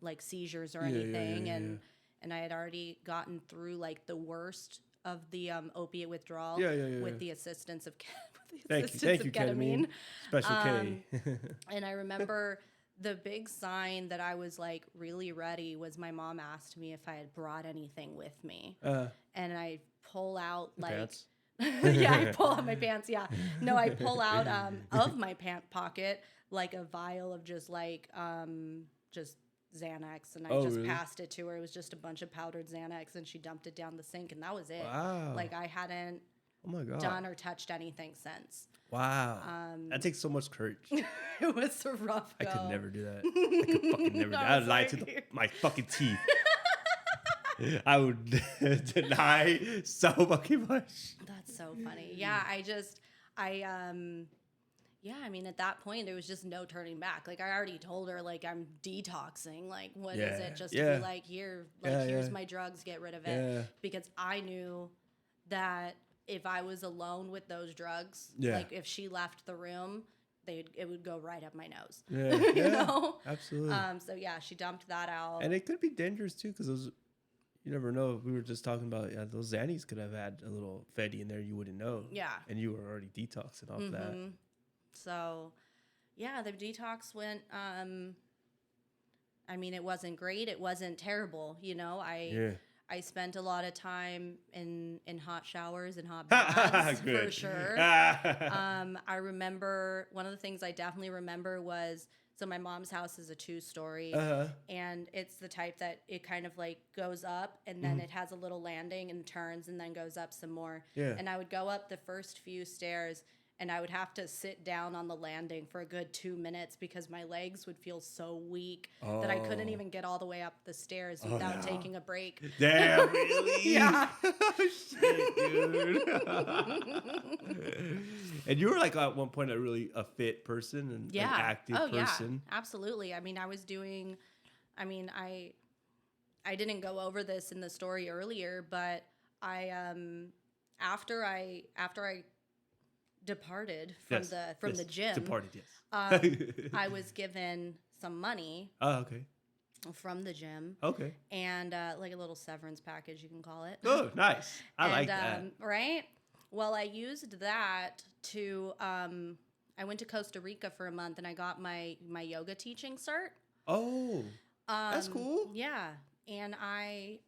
like seizures or anything. And I had already gotten through like the worst of the opiate withdrawal with the assistance of Thank you, ketamine. Special K. And I remember the big sign that I was like really ready was my mom asked me if I had brought anything with me. And I pull out like Pants. yeah, I pull out my pants. Yeah. No, I pull out of my pant pocket like a vial of just like just Xanax, and I just really? passed it to her. It was just a bunch of powdered Xanax, and she dumped it down the sink, and that was it. Wow. Like I hadn't Oh my God. done or touched anything since. Wow. That takes so much courage. It was a rough go. I could never do that. I could fucking never do that. I'd lie to my fucking teeth. I would deny so fucking much. That's so funny. Yeah, I mean, at that point, there was just no turning back. Like, I already told her, like, I'm detoxing. Like, what is it? Just to be like, here's my drugs, get rid of it. Yeah. Because I knew that if I was alone with those drugs, like, if she left the room, it would go right up my nose. Yeah, you know? Absolutely. So, yeah, she dumped that out. And it could be dangerous, too, because those... You never know. We were just talking about those Xannies could have had a little Fetty in there. You wouldn't know. Yeah. And you were already detoxing off that. So, yeah, the detox went. I mean, it wasn't great. It wasn't terrible. You know, I spent a lot of time in hot showers and hot baths for sure. I remember one of the things I definitely remember was. So my mom's house is a 2-story, and it's the type that it kind of like goes up, and then it has a little landing and turns, and then goes up some more. Yeah. And I would go up the first few stairs, and I would have to sit down on the landing for a good 2 minutes because my legs would feel so weak that I couldn't even get all the way up the stairs without taking a break. Damn, really? Yeah. Shit, dude. And you were like at one point a fit person and an active person. Yeah, absolutely. I mean, I didn't go over this in the story earlier, but I after I departed from the gym. Departed, yes. I was given some money. Oh, okay. From the gym. Okay. And like a little severance package, you can call it. Oh, nice. I like that. Right? Well, I used that to I went to Costa Rica for a month and I got my yoga teaching cert. Oh. That's cool. Yeah. And I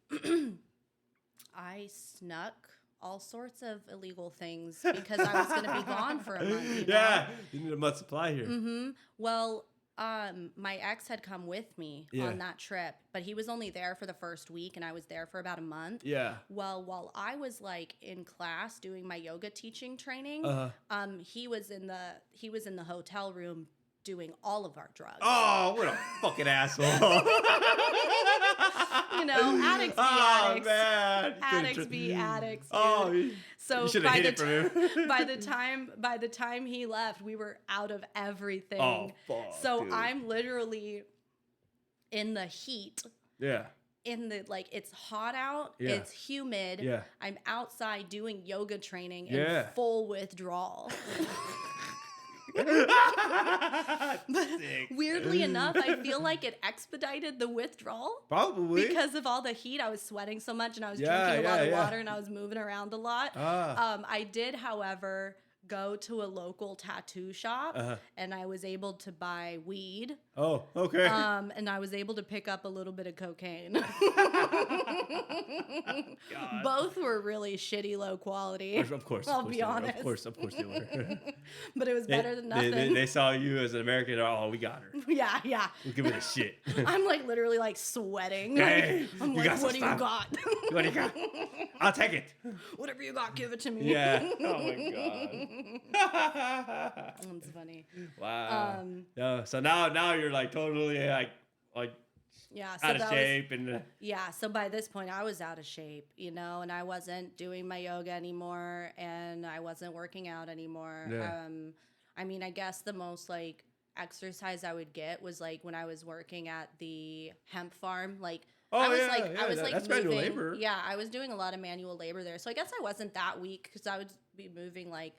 snuck all sorts of illegal things because I was going to be gone for a month. You know? Yeah, you need a month supply here. Well, my ex had come with me on that trip, but he was only there for the first week, and I was there for about a month. Yeah. Well, while I was like in class doing my yoga teaching training, he was in the hotel room doing all of our drugs. Oh, what a fucking asshole. You know, addicts be addicts. Oh, man. Addicts be addicts. Dude. Oh, so you by hid the it from him. by the time he left, we were out of everything. Oh, fuck, so dude. I'm literally in the heat. Yeah. In the it's hot out, Yeah. it's humid. Yeah. I'm outside doing yoga training in full withdrawal. Sick. Weirdly enough, I feel like it expedited the withdrawal. Probably. Because of all the heat, I was sweating so much and I was drinking a lot of water and I was moving around a lot. I did, however, go to a local tattoo shop and I was able to buy weed. Oh, okay. And I was able to pick up a little bit of cocaine. Both were really shitty low quality. Of course. I'll be honest. Of course they were. But it was better than nothing. They saw you as an American. Oh, we got her. Yeah. We'll give her the shit. I'm like literally like sweating. Hey, I'm you like, got what do you some got? What do you got? I'll take it. Whatever you got, give it to me. Yeah. Oh my God. That's funny. Wow. Yeah. So now you're like totally like Yeah, so out of that shape and yeah, so by this point I was out of shape, you know, and I wasn't doing my yoga anymore and I wasn't working out anymore. Yeah. I mean, I guess the most like exercise I would get was like when I was working at the hemp farm. Like I was that's manual moving. labor. Yeah, I was doing a lot of manual labor there. So I guess I wasn't that weak because I would be moving like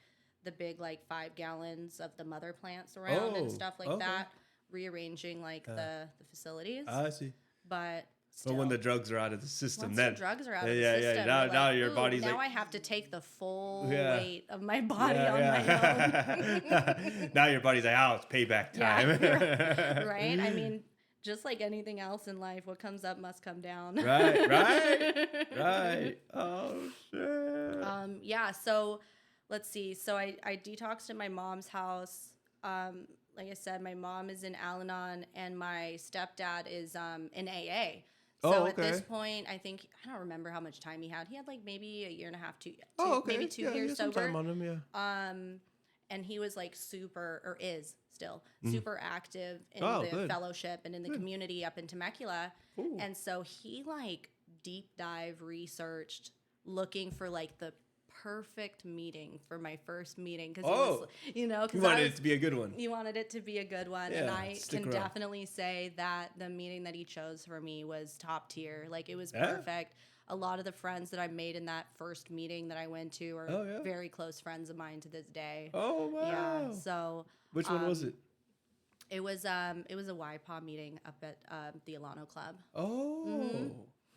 the big like 5 gallons of the mother plants around and stuff like that, rearranging like the facilities. I see. But still, But when the drugs are out of the system, once then the drugs are out of the yeah. system, Now, you're now like, your "Ooh, body's now like, I have to take the full Yeah. weight of my body on my own. Now your body's like, oh, it's payback time. Yeah, right? I mean, just like anything else in life, what comes up must come down. right. Oh shit. Yeah. So let's see. So I detoxed in my mom's house. Like I said, my mom is in Al-Anon and my stepdad is in AA. So at this point, I don't remember how much time he had. He had like maybe a year and a half, maybe 2 years sober. Time on him, yeah. And he was like is still Mm-hmm. super active in the fellowship and in the community up in Temecula. Ooh. And so he like deep dive researched looking for like the perfect meeting for my first meeting because You wanted it to be a good one. You wanted it to be a good one, Yeah, and I stick can around. definitely say that the meeting that he chose for me was top tier. Like it was perfect. A lot of the friends that I made in that first meeting that I went to are very close friends of mine to this day. Oh wow. Yeah. So which one was it? it was a YPAW meeting up at the Alano Club. Oh.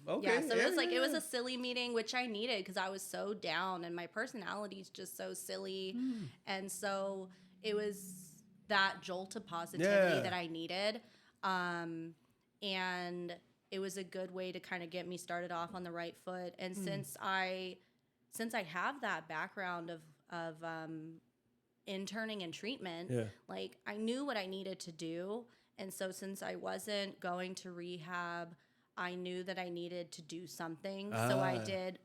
Okay. Yeah, so it was a silly meeting, which I needed because I was so down and my personality is just so silly. And so it was that jolt of positivity that I needed. And it was a good way to kind of get me started off on the right foot. And since I have that background of interning and treatment, like I knew what I needed to do. And so since I wasn't going to rehab, I knew that I needed to do something. So I did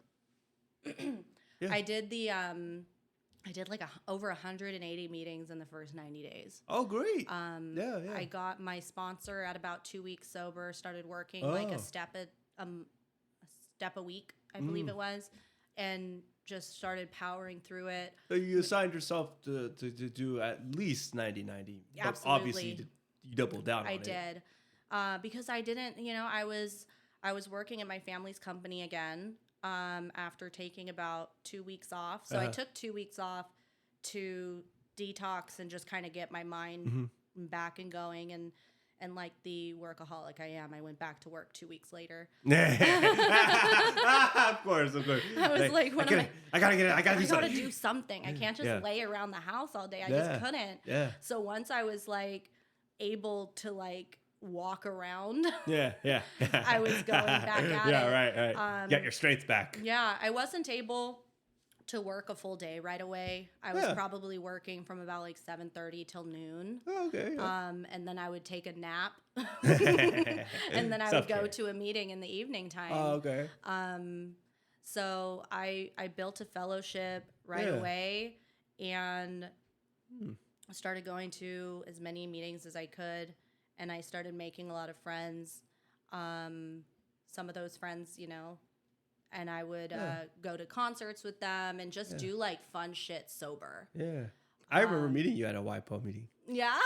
I did like over 180 meetings in the first 90 days. Oh, great. I got my sponsor at about 2 weeks sober, started working like a step a week, I believe it was, and just started powering through it. So you assigned yourself to do at least 90. Absolutely. But obviously you doubled down on it. I did. Because I didn't, I was working at my family's company again after taking about 2 weeks off. So I took 2 weeks off to detox and just kind of get my mind back and going. And like the workaholic I am, I went back to work 2 weeks later. Of course. I was like I gotta get it. I gotta do something. do something. I can't just lay around the house all day. I just couldn't. Yeah. So once I was like able to like walk around. Yeah. I was going back at it. Yeah, right. Get your strength back. Yeah, I wasn't able to work a full day right away. I was probably working from about like 7:30 till noon. Oh, okay. Yeah. And then I would take a nap. And then I would go to a meeting in the evening time. Oh, okay. So I built a fellowship right away and started going to as many meetings as I could. And I started making a lot of friends. Some of those friends, and I would go to concerts with them and just do like fun shit sober. Yeah. I remember meeting you at a YPO meeting. Yeah.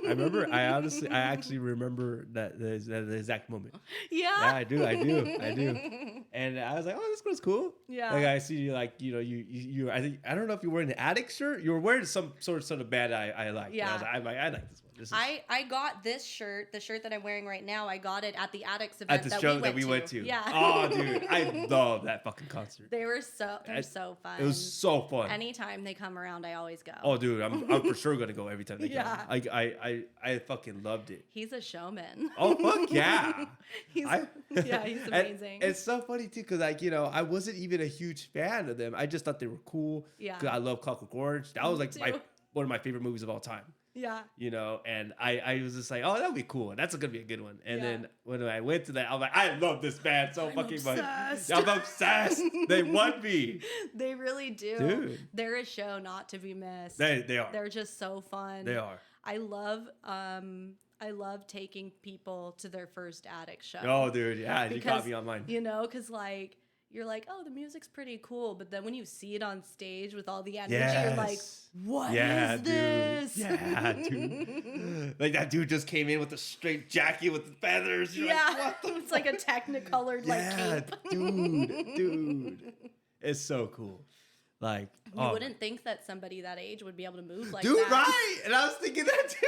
I actually remember that the exact moment. Yeah. Yeah, I do. And I was like, oh, this was cool. Yeah. Like I see you, like, you. I don't know if you were wearing the Addict shirt. You were wearing some sort of band I like. Yeah. And I like this one. I got this shirt, the shirt that I'm wearing right now. I got it at the Addicts event at the show that we went to. Yeah. Oh, dude, I love that fucking concert. They're so fun. It was so fun. Anytime they come around, I always go. Oh, dude, I'm for sure gonna go every time they come. Yeah. I fucking loved it. He's a showman. Oh fuck yeah. he's amazing. It's so funny too, cause I wasn't even a huge fan of them. I just thought they were cool. Yeah. Cause I love Clockwork Orange. That was like one of my favorite movies of all time. Yeah. And I was just like, oh, that'd be cool. That's gonna be a good one. And then when I went to that, I was like, I love this band so fucking much. I'm obsessed. They won me. They really do. Dude. They're a show not to be missed. They are. They're just so fun. They are. I love I love taking people to their first addict show. Oh, dude, yeah, you Because, got me on mine. You know, because like you're like, oh, the music's pretty cool, but then when you see it on stage with all the energy, you're like, what is this? Yeah, dude. Like that dude just came in with a straight jacket with the feathers. You're Yeah, like, what the it's like a technicolored like cape. dude. It's so cool. Like You wouldn't think that somebody that age would be able to move like dude, that. right? And I was thinking that too.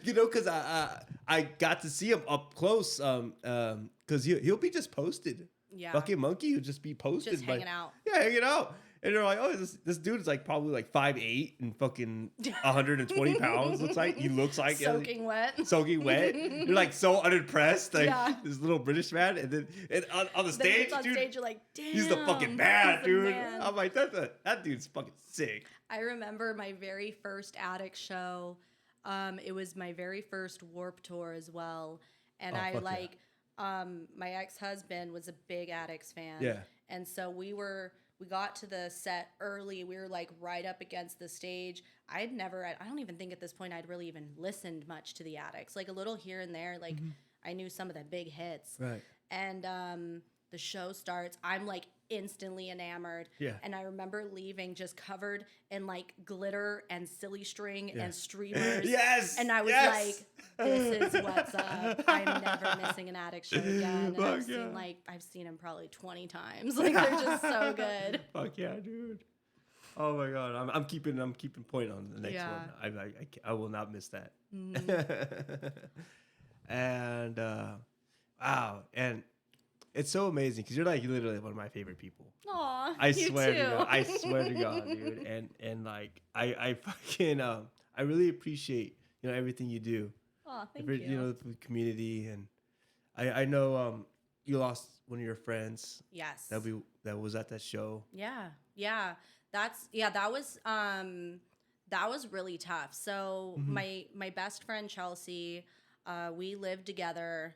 You know, because I got to see him up close. Because he'll be just posted. Yeah. Fucking monkey would just be posted. Just hanging out. Yeah, hanging out. And they're like, oh, this dude is like probably like 5'8" and fucking 120 pounds. He looks like Soaking wet. Soaking wet. You're like so unimpressed, like this little British man. And then on the stage, on dude, stage, you're like, damn. he's the fucking man, he's the dude. man. I'm like, that dude's fucking sick. I remember my very first addict show. It was my very first Warped Tour as well. And my ex-husband was a big Addicts fan. Yeah. And so we got to the set early. We were like right up against the stage. I don't even think at this point I'd really even listened much to the Addicts. Like a little here and there. Like I knew some of the big hits. Right. And the show starts. I'm like instantly enamored. Yeah. And I remember leaving just covered in like glitter and silly string and streamers. Yes. And I was like, this is what's up. I'm never missing an addict show again. And I've seen him probably 20 times. Like they're just so good. Fuck yeah, dude. Oh my god, I'm keeping point on the next one. I will not miss that. And wow, and it's so amazing because you're like literally one of my favorite people. Aw, I swear to God, I swear to God, dude. And like I fucking I really appreciate everything you do. Oh, thank you. You know, the community, and I know you lost one of your friends. Yes. That was at that show. Yeah. That was really tough. So my best friend Chelsea, we lived together.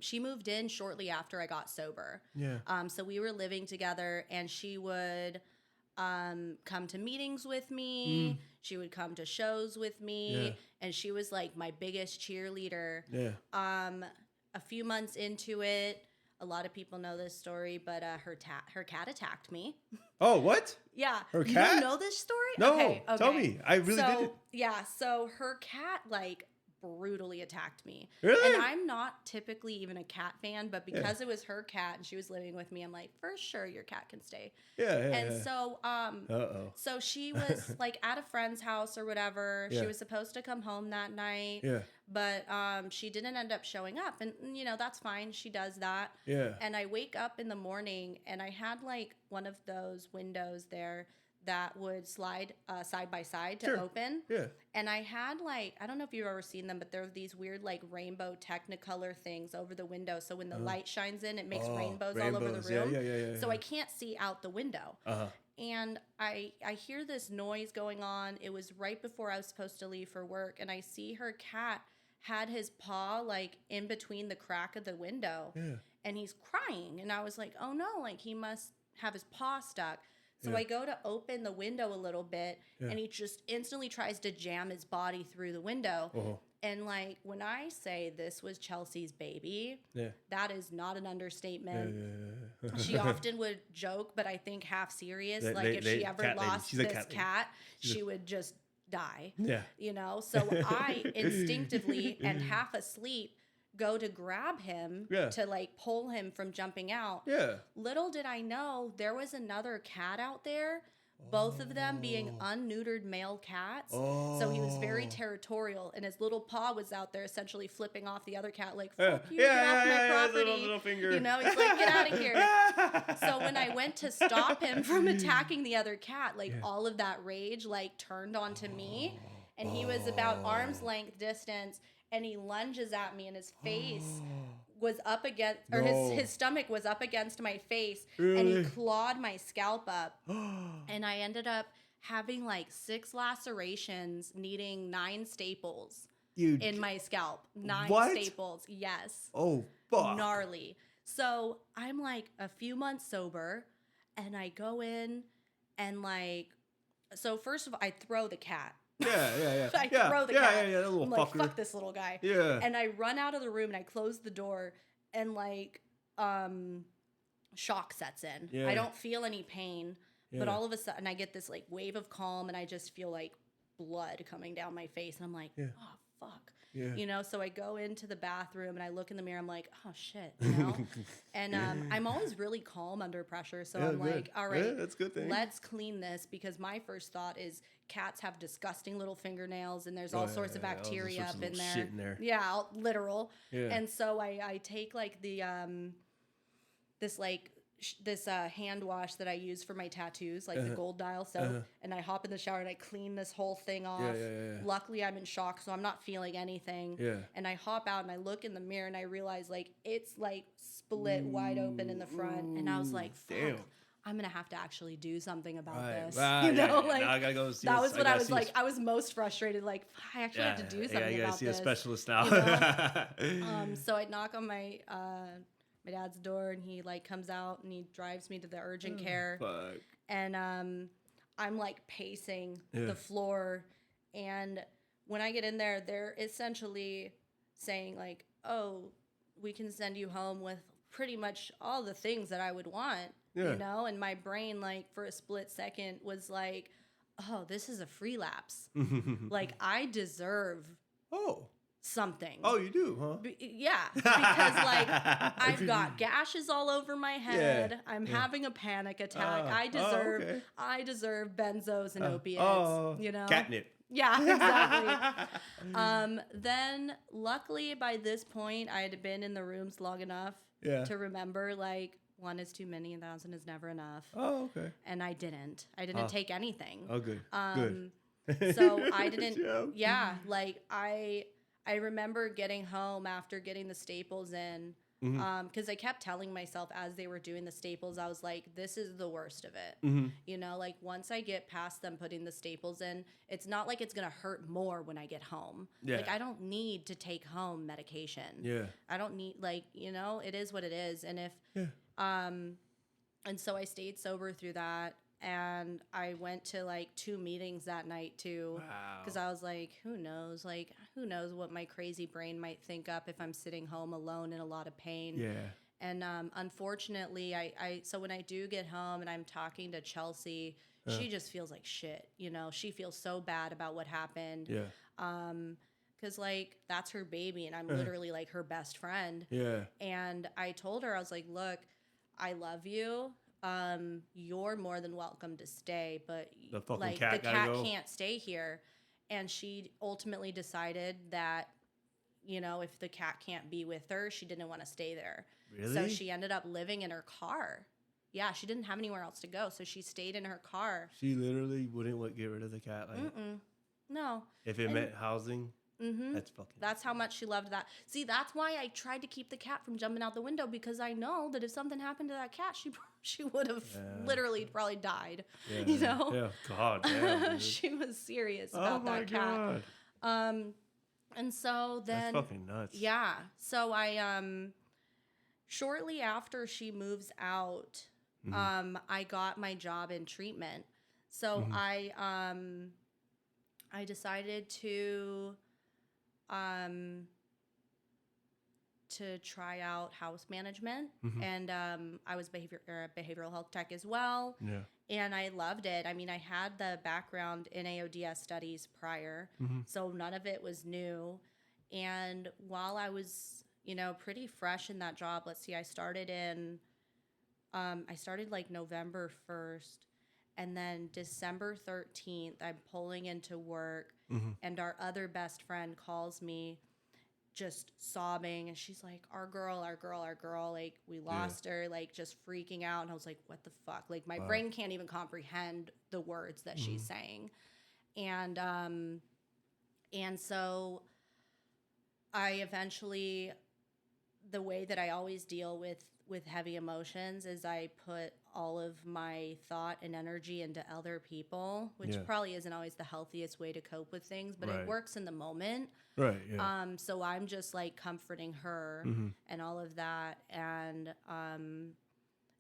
She moved in shortly after I got sober. Yeah. So we were living together, and she would come to meetings with me. She would come to shows with me, and she was like my biggest cheerleader. Yeah. A few months into it, a lot of people know this story, but her cat attacked me. Oh, what? Yeah. Her You cat? don't know this story? No. Okay. Tell me. I really didn't. Yeah. So her cat like brutally attacked me. Really? And I'm not typically even a cat fan, but because it was her cat and she was living with me, I'm like, for sure your cat can stay. So so she was like at a friend's house or whatever. She was supposed to come home that night. Yeah. But she didn't end up showing up, and that's fine. She does that. Yeah. And I wake up in the morning, and I had like one of those windows there that would slide side by side to open. Yeah. And I had like, I don't know if you've ever seen them, but there are these weird like rainbow Technicolor things over the window. So when the light shines in, it makes rainbows all over the room. Yeah. So I can't see out the window. And I hear this noise going on. It was right before I was supposed to leave for work. And I see her cat had his paw like in between the crack of the window. Yeah. And he's crying. And I was like, oh no, like he must have his paw stuck. So I go to open the window a little bit, and he just instantly tries to jam his body through the window. And like when I say this was Chelsea's baby, that is not an understatement. She often would joke, but I think half serious. If she ever lost this cat, she would just die. Yeah. So I instinctively and half asleep go to grab him to like pull him from jumping out. Yeah. Little did I know there was another cat out there, both of them being unneutered male cats. So he was very territorial, and his little paw was out there essentially flipping off the other cat like, fuck you, get off my property. Little finger. He's like, get out of here. So when I went to stop him from attacking the other cat, like all of that rage like turned onto me, and he was about arm's length distance. And he lunges at me, and his face was up against, or his stomach was up against my face, and he clawed my scalp up. And I ended up having like 6 lacerations, needing 9 staples in my scalp. 9 staples, yes. Oh, fuck. Gnarly. So I'm like a few months sober, and I go in, and like, so first of all, I throw the cat. Yeah. I Yeah. throw the Yeah, cat. yeah, yeah, that little I'm like, fucker. fuck this little guy. Yeah. And I run out of the room and I close the door and like shock sets in. Yeah. I don't feel any pain, but Yeah. all of a sudden I get this like wave of calm and I just feel like blood coming down my face and I'm like, Yeah. oh fuck. Yeah. You know, so I go into the bathroom and I look in the mirror. I'm like, oh shit, you know. And I'm always really calm under pressure. So Yeah, I'm good. like, all right, Yeah, that's a good thing. let's clean this because my first thought is cats have disgusting little fingernails and there's all sorts of all sorts bacteria of up in little there. shit in there. Yeah, literal. Yeah. And so I take like the this hand wash that I use for my tattoos, like the gold dial soap, and I hop in the shower and I clean this whole thing off. Yeah. Luckily, I'm in shock, so I'm not feeling anything. Yeah. And I hop out and I look in the mirror and I realize like it's like split wide open in the front, and I was like, "Fuck, damn. I'm gonna have to actually do something about Right. this." Right, You know, yeah. like Now I gotta go see that this- was what I gotta was see like. this- I was most frustrated. Like, I actually have to do something you gotta about see this. a specialist now. You know? So I knock on my dad's door and he like comes out and he drives me to the urgent care. Fuck. And I'm like pacing Yeah. the floor, and when I get in there, they're essentially saying like, oh, we can send you home with pretty much all the things that I would want. Yeah. You know, and my brain like for a split second was like, oh, this is a free lapse. Like I deserve Oh. something. Oh, you do, huh? Yeah, because like I've got gashes all over my head. I'm having a panic attack. okay. I deserve benzos and opiates. You know, Catnip. Yeah, exactly. Then luckily by this point I had been in the rooms long enough to remember like 1 is too many, 1,000 is never enough. Oh, okay. And I didn't take anything. Oh, good. Good. So I didn't. Joke. Yeah, like I remember getting home after getting the staples in, because I kept telling myself as they were doing the staples, I was like, this is the worst of it. You know, like once I get past them putting the staples in, it's not like it's gonna hurt more when I get home. Yeah. Like I don't need to take home medication. Yeah. I don't need, like, you know, it is what it is. And if and so I stayed sober through that. And I went to like 2 meetings that night too. Wow. Because I was like, who knows? Like, who knows what my crazy brain might think up if I'm sitting home alone in a lot of pain. Yeah. And unfortunately, so when I do get home and I'm talking to Chelsea, she just feels like shit. You know, she feels so bad about what happened. Yeah. Because like that's her baby, and I'm literally like her best friend. Yeah. And I told her, I was like, look, I love you. You're more than welcome to stay, but The fucking like cat the gotta cat go. can't stay here. And she ultimately decided that, you know, if the cat can't be with her, she didn't want to stay there. Really? So she ended up living in her car. Yeah, she didn't have anywhere else to go, so she stayed in her car. She literally wouldn't get rid of the cat. Like, No. if it meant housing, that's fucking. That's how much she loved that. See, that's why I tried to keep the cat from jumping out the window, because I know that if something happened to that cat, she would have literally probably died. Yeah, You know? Yeah. God damn. Dude. She was serious about that cat. God. And so then That's fucking nuts. yeah. So I shortly after she moves out, I got my job in treatment. So I decided to try out house management, and I was behavioral health tech as well. Yeah. And I loved it. I mean, I had the background in AODS studies prior, so none of it was new. And while I was, you know, pretty fresh in that job, let's see, I started like November 1st, and then December 13th, I'm pulling into work, and our other best friend calls me just sobbing, and she's like, our girl, like, we lost her, like, just freaking out. And I was like, what the fuck? Like, my brain can't even comprehend the words that she's saying. And so I eventually, the way that I always deal with heavy emotions is I put all of my thought and energy into other people, which probably isn't always the healthiest way to cope with things, but it works in the moment. Right. Yeah. So I'm just like comforting her and all of that. And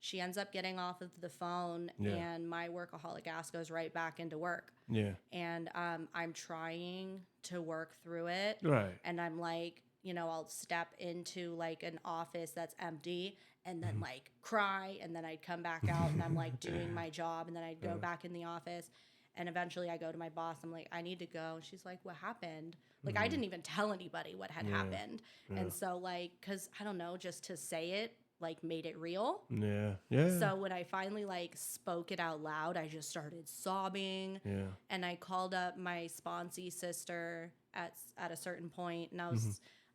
she ends up getting off of the phone, and my workaholic ass goes right back into work. Yeah. And I'm trying to work through it. Right. And I'm like, you know, I'll step into like an office that's empty and then like cry. And then I'd come back out and I'm like doing my job. And then I'd go back in the office. And eventually I go to my boss. I'm like, I need to go. And she's like, what happened? Like, I didn't even tell anybody what had happened. And so like, cause I don't know, just to say it, like made it real. Yeah. Yeah. So when I finally like spoke it out loud, I just started sobbing. Yeah. And I called up my sponsee sister at a certain point, and I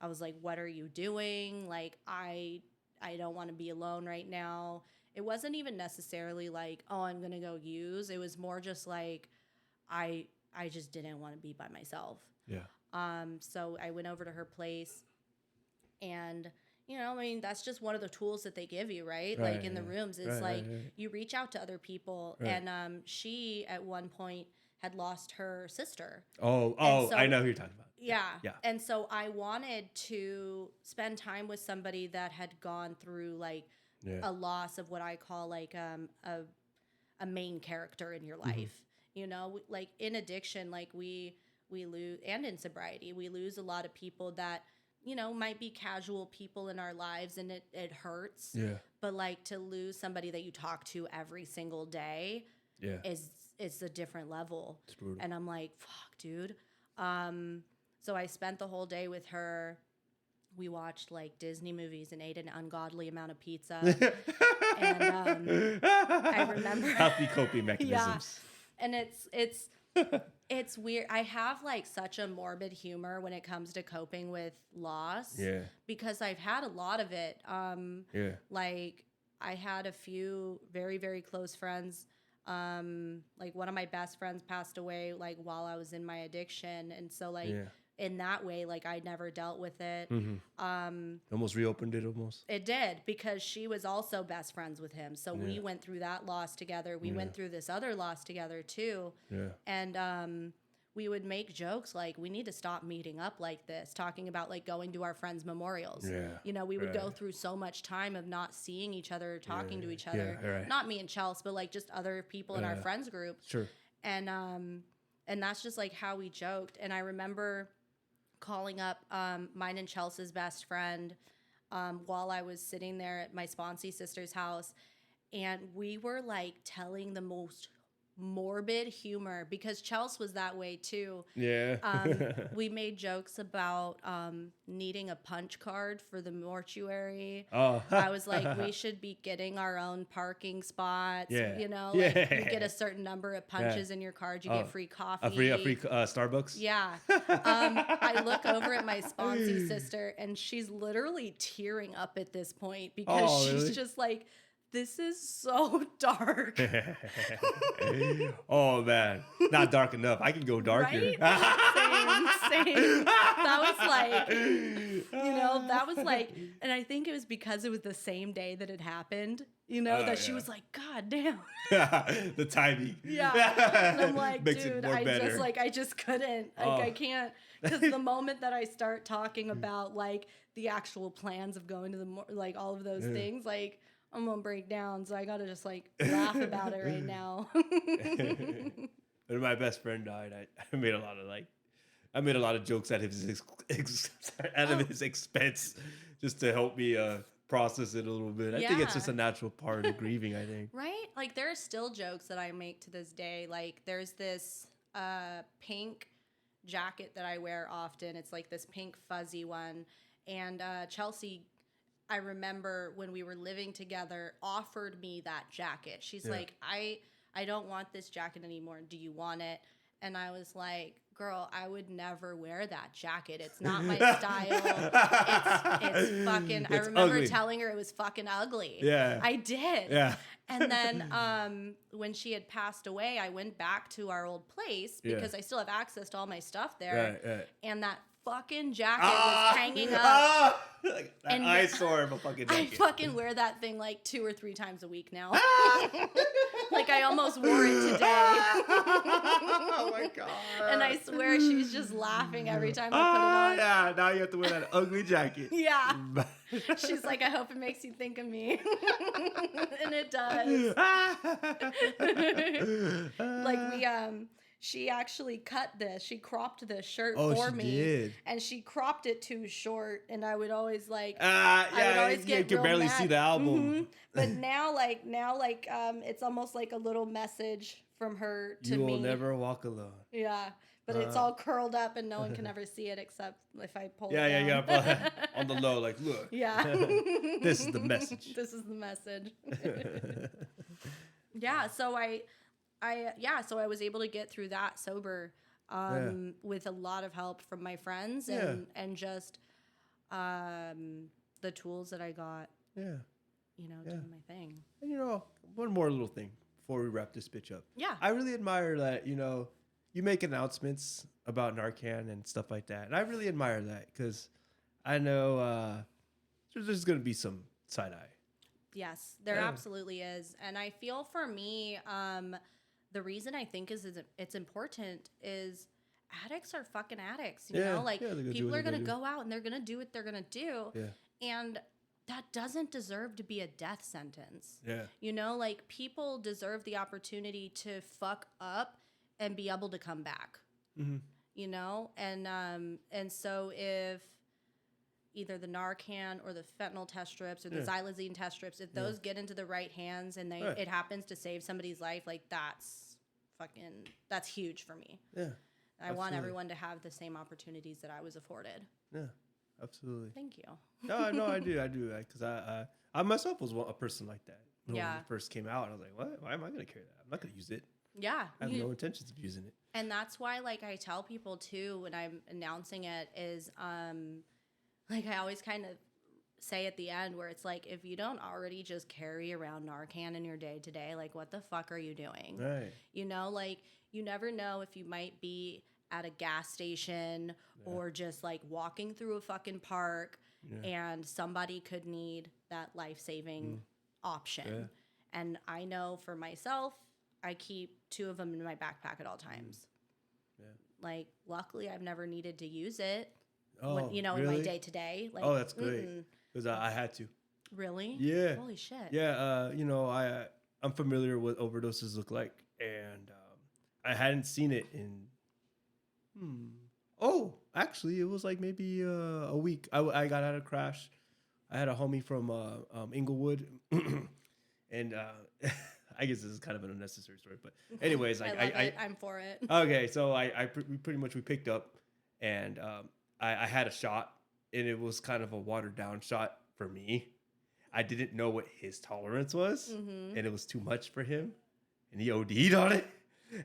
was like, what are you doing? Like, I don't want to be alone right now. It wasn't even necessarily like, oh, I'm going to go use. It was more just like I just didn't want to be by myself. Yeah. So I went over to her place, and you know, I mean, that's just one of the tools that they give you, right? Like in the rooms, it's like you reach out to other people. And she, at one point, had lost her sister. Oh, so, I know who you're talking about. Yeah. Yeah. And so I wanted to spend time with somebody that had gone through like a loss of what I call like a main character in your life. You know, like in addiction, like we lose, and in sobriety, we lose a lot of people that, you know, might be casual people in our lives, and it hurts. Yeah. But like to lose somebody that you talk to every single day is a different level. It's brutal. And I'm like, fuck, dude. So I spent the whole day with her. We watched like Disney movies and ate an ungodly amount of pizza. And I remember healthy coping mechanisms. Yeah. And it's weird. I have like such a morbid humor when it comes to coping with loss. Yeah. Because I've had a lot of it. Like I had a few very, very close friends. Like one of my best friends passed away like while I was in my addiction. And so like in that way, like I never dealt with it. Almost reopened it almost. It did, because she was also best friends with him. So we went through that loss together. We went through this other loss together too. Yeah. And we would make jokes like, we need to stop meeting up like this, talking about like going to our friends' memorials. Yeah. You know, we would go through so much time of not seeing each other, or talking to each other. Yeah, right. Not me and Chelsea, but like just other people in our friends group. Sure. And that's just like how we joked. And I remember calling up mine and Chelsea's best friend while I was sitting there at my sponsee sister's house, and we were like telling the most morbid humor, because Chelsea was that way too. Yeah. We made jokes about needing a punch card for the mortuary. Oh. I was like, we should be getting our own parking spots. Yeah. You know, like you get a certain number of punches in your card, you get free coffee. A free Starbucks. Yeah. I look over at my sponsee sister, and she's literally tearing up at this point, because she's really? just like, this is so dark. Oh man, not dark enough. I can go darker. Right? Same. That was like, you know, that was like, and I think it was because it was the same day that it happened, you know, that she was like, God damn. The timing. Yeah. And I'm like, Makes dude, it more better. I just couldn't. Like, I can't. Because the moment that I start talking about like the actual plans of going to like all of those things, like, I'm gonna break down, so I gotta just like laugh about it right now. When my best friend died, I made a lot of jokes at his his expense, just to help me process it a little bit. I think it's just a natural part of grieving, I think. Right? Like there are still jokes that I make to this day. Like there's this pink jacket that I wear often. It's like this pink fuzzy one, and Chelsea, I remember when we were living together, offered me that jacket. She's like, I don't want this jacket anymore. Do you want it? And I was like, girl, I would never wear that jacket. It's not my style. It's fucking, I remember ugly. telling her it was fucking ugly. Yeah. I did. Yeah. And then when she had passed away, I went back to our old place because I still have access to all my stuff there. Right. And that fucking jacket was hanging up. Like that And eyesore of a fucking jacket. I fucking wear that thing like 2 or 3 times a week now. Like I almost wore it today. Oh my God. And I swear she's just laughing every time I put it on. Yeah, now you have to wear that ugly jacket. Yeah. She's like, I hope it makes you think of me. And it does. Like she actually cut this. She cropped this shirt for me. Did. And she cropped it too short. And I would always like, yeah, I would always get you can real barely mad. see the album. Mm-hmm. But now, it's almost like a little message from her to me. You will never walk alone. Yeah. But it's all curled up and no one can ever see it except if I pull it down. Yeah. On the low, like, look. Yeah. This is the message. This is the message. Yeah. So so I was able to get through that sober with a lot of help from my friends and just the tools that I got. Yeah. Doing my thing. And one more little thing before we wrap this bitch up. Yeah. I really admire that, you make announcements about Narcan and stuff like that. And I really admire that because I know there's going to be some side eye. Yes, there absolutely is. And I feel for me, the reason I think it's important is addicts are fucking addicts. You know, like people are going to go out and they're going to do what they're going to do. Yeah. And that doesn't deserve to be a death sentence. Yeah. Like people deserve the opportunity to fuck up and be able to come back. Mm-hmm. And so if either the Narcan or the fentanyl test strips or the xylazine test strips, if those get into the right hands and it happens to save somebody's life, like that's huge for me. Yeah. I want everyone to have the same opportunities that I was afforded. Yeah, absolutely. Thank you. No, I do. Because I myself was a person like that. When it first came out, I was like, what? Why am I going to carry that? I'm not going to use it. Yeah. I have no intentions of using it. And that's why, like, I tell people, too, when I'm announcing it is, like, I always kind of say at the end where it's like, if you don't already just carry around Narcan in your day-to-day, like, what the fuck are you doing? Right. Like, you never know if you might be at a gas station or just, like, walking through a fucking park and somebody could need that life-saving option. Yeah. And I know for myself, I keep 2 of them in my backpack at all times. Yeah. Like, luckily, I've never needed to use it. Really? In my day to day. Like, that's great. Because I had to. Really? Yeah. Holy shit. Yeah. I'm familiar with what overdoses look like, and I hadn't seen it in. Oh, actually, it was like maybe a week. I got out of crash. I had a homie from Inglewood, and. I guess this is kind of an unnecessary story, but anyways, I'm for it. Okay, so we picked up, and I had a shot, and it was kind of a watered down shot for me. I didn't know what his tolerance was, and it was too much for him, and he OD'd on it,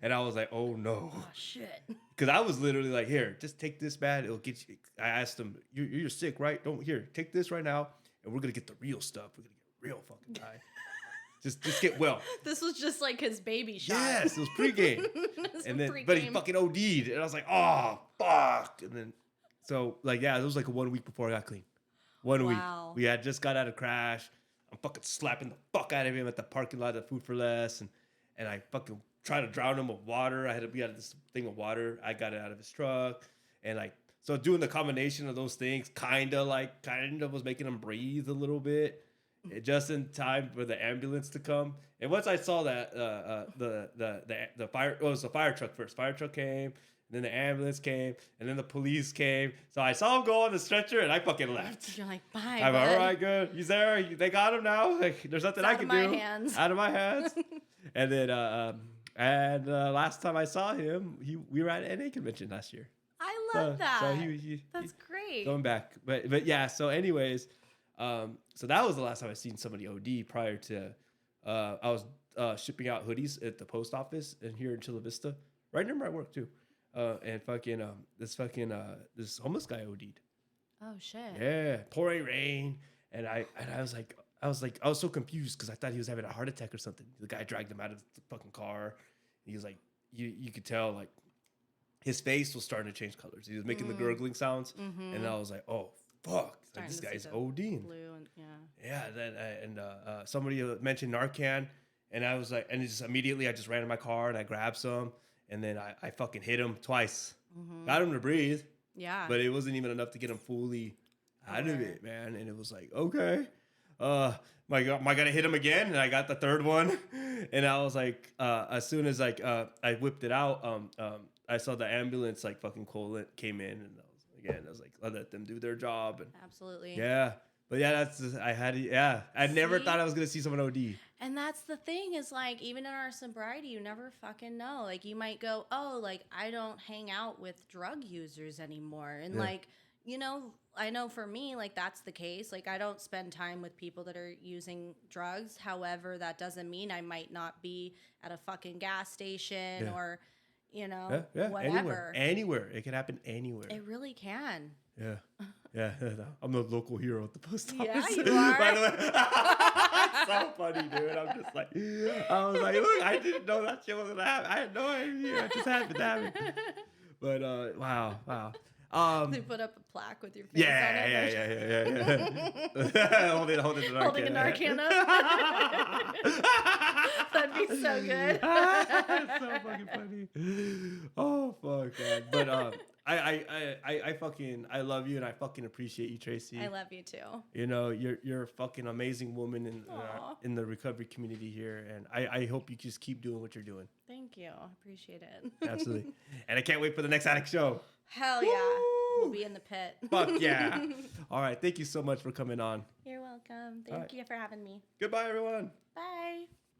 and I was like, oh no, shit, because I was literally like, here, just take this, man. It'll get you. I asked him, you're sick, right? Take this right now, and we're gonna get the real stuff. We're gonna get real fucking high. Just get well. This was just like his baby shot. Yes, it was pregame. But he fucking OD'd. And I was like, oh, fuck. And then, so, like, it was like 1 week before I got clean. 1 week. We had just got out of crash. I'm fucking slapping the fuck out of him at the parking lot at Food for Less. And I fucking tried to drown him with water. We had this thing of water. I got it out of his truck. And, like, so doing the combination of those things kind of was making him breathe a little bit. Just in time for the ambulance to come. And once I saw that the fire, it was the fire truck first. Fire truck came, and then the ambulance came, and then the police came. So I saw him go on the stretcher, and I fucking left. You're like, bye. I'm all right, good. He's there. They got him now. Like, there's nothing I can do. Out of my hands. And then last time I saw him, we were at an NA convention last year. I love that. So that's great. Going back, but yeah. So anyways. So that was the last time I seen somebody OD prior to, I was shipping out hoodies at the post office and here in Chula Vista, right near my work too. And this homeless guy OD'd. Oh shit. Yeah, pouring rain, and I was so confused because I thought he was having a heart attack or something. The guy dragged him out of the fucking car. He was like, you could tell like his face was starting to change colors. He was making the gurgling sounds, and I was like, oh. Fuck! Like, this guy's ODing. Somebody mentioned Narcan, and I was like, and just immediately I just ran in my car and I grabbed some, and then I fucking hit him twice. Mm-hmm. Got him to breathe, Yeah. but it wasn't even enough to get him fully out of it, man. And it was like, okay, my God, am I gonna hit him again? And I got the third one, and I was like, as soon as like I whipped it out, I saw the ambulance like fucking came in, and I was like, I let them do their job, and Absolutely. yeah. But yeah, I never thought I was gonna see someone OD. And that's the thing is like, even in our sobriety, you never fucking know. Like you might go, oh, like I don't hang out with drug users anymore. And like, you know, I know for me, like that's the case. Like I don't spend time with people that are using drugs. However, that doesn't mean I might not be at a fucking gas station or, you know, whatever. Anywhere. It can happen anywhere. It really can. Yeah. Yeah. I'm the local hero at the post office. Yeah, you are. By the way. It's so funny, dude. I'm just like, I was like, look, I didn't know that shit was going to happen. I had no idea. It just happened to happen. But, wow. They put up a plaque with your face on it. Yeah. Holding the Narcan. Holding a Narcan up. That'd be so good. It's so fucking funny. Oh, fuck, man. But, I love you and I fucking appreciate you, Tracy. I love you too. You know, you're a fucking amazing woman in the recovery community here, and I hope you just keep doing what you're doing. Thank you. I appreciate it. Absolutely. And I can't wait for the next Addict Show. Hell yeah. Woo! We'll be in the pit. Fuck yeah. All right. Thank you so much for coming on. You're welcome. Thank you for having me. Goodbye, everyone. Bye.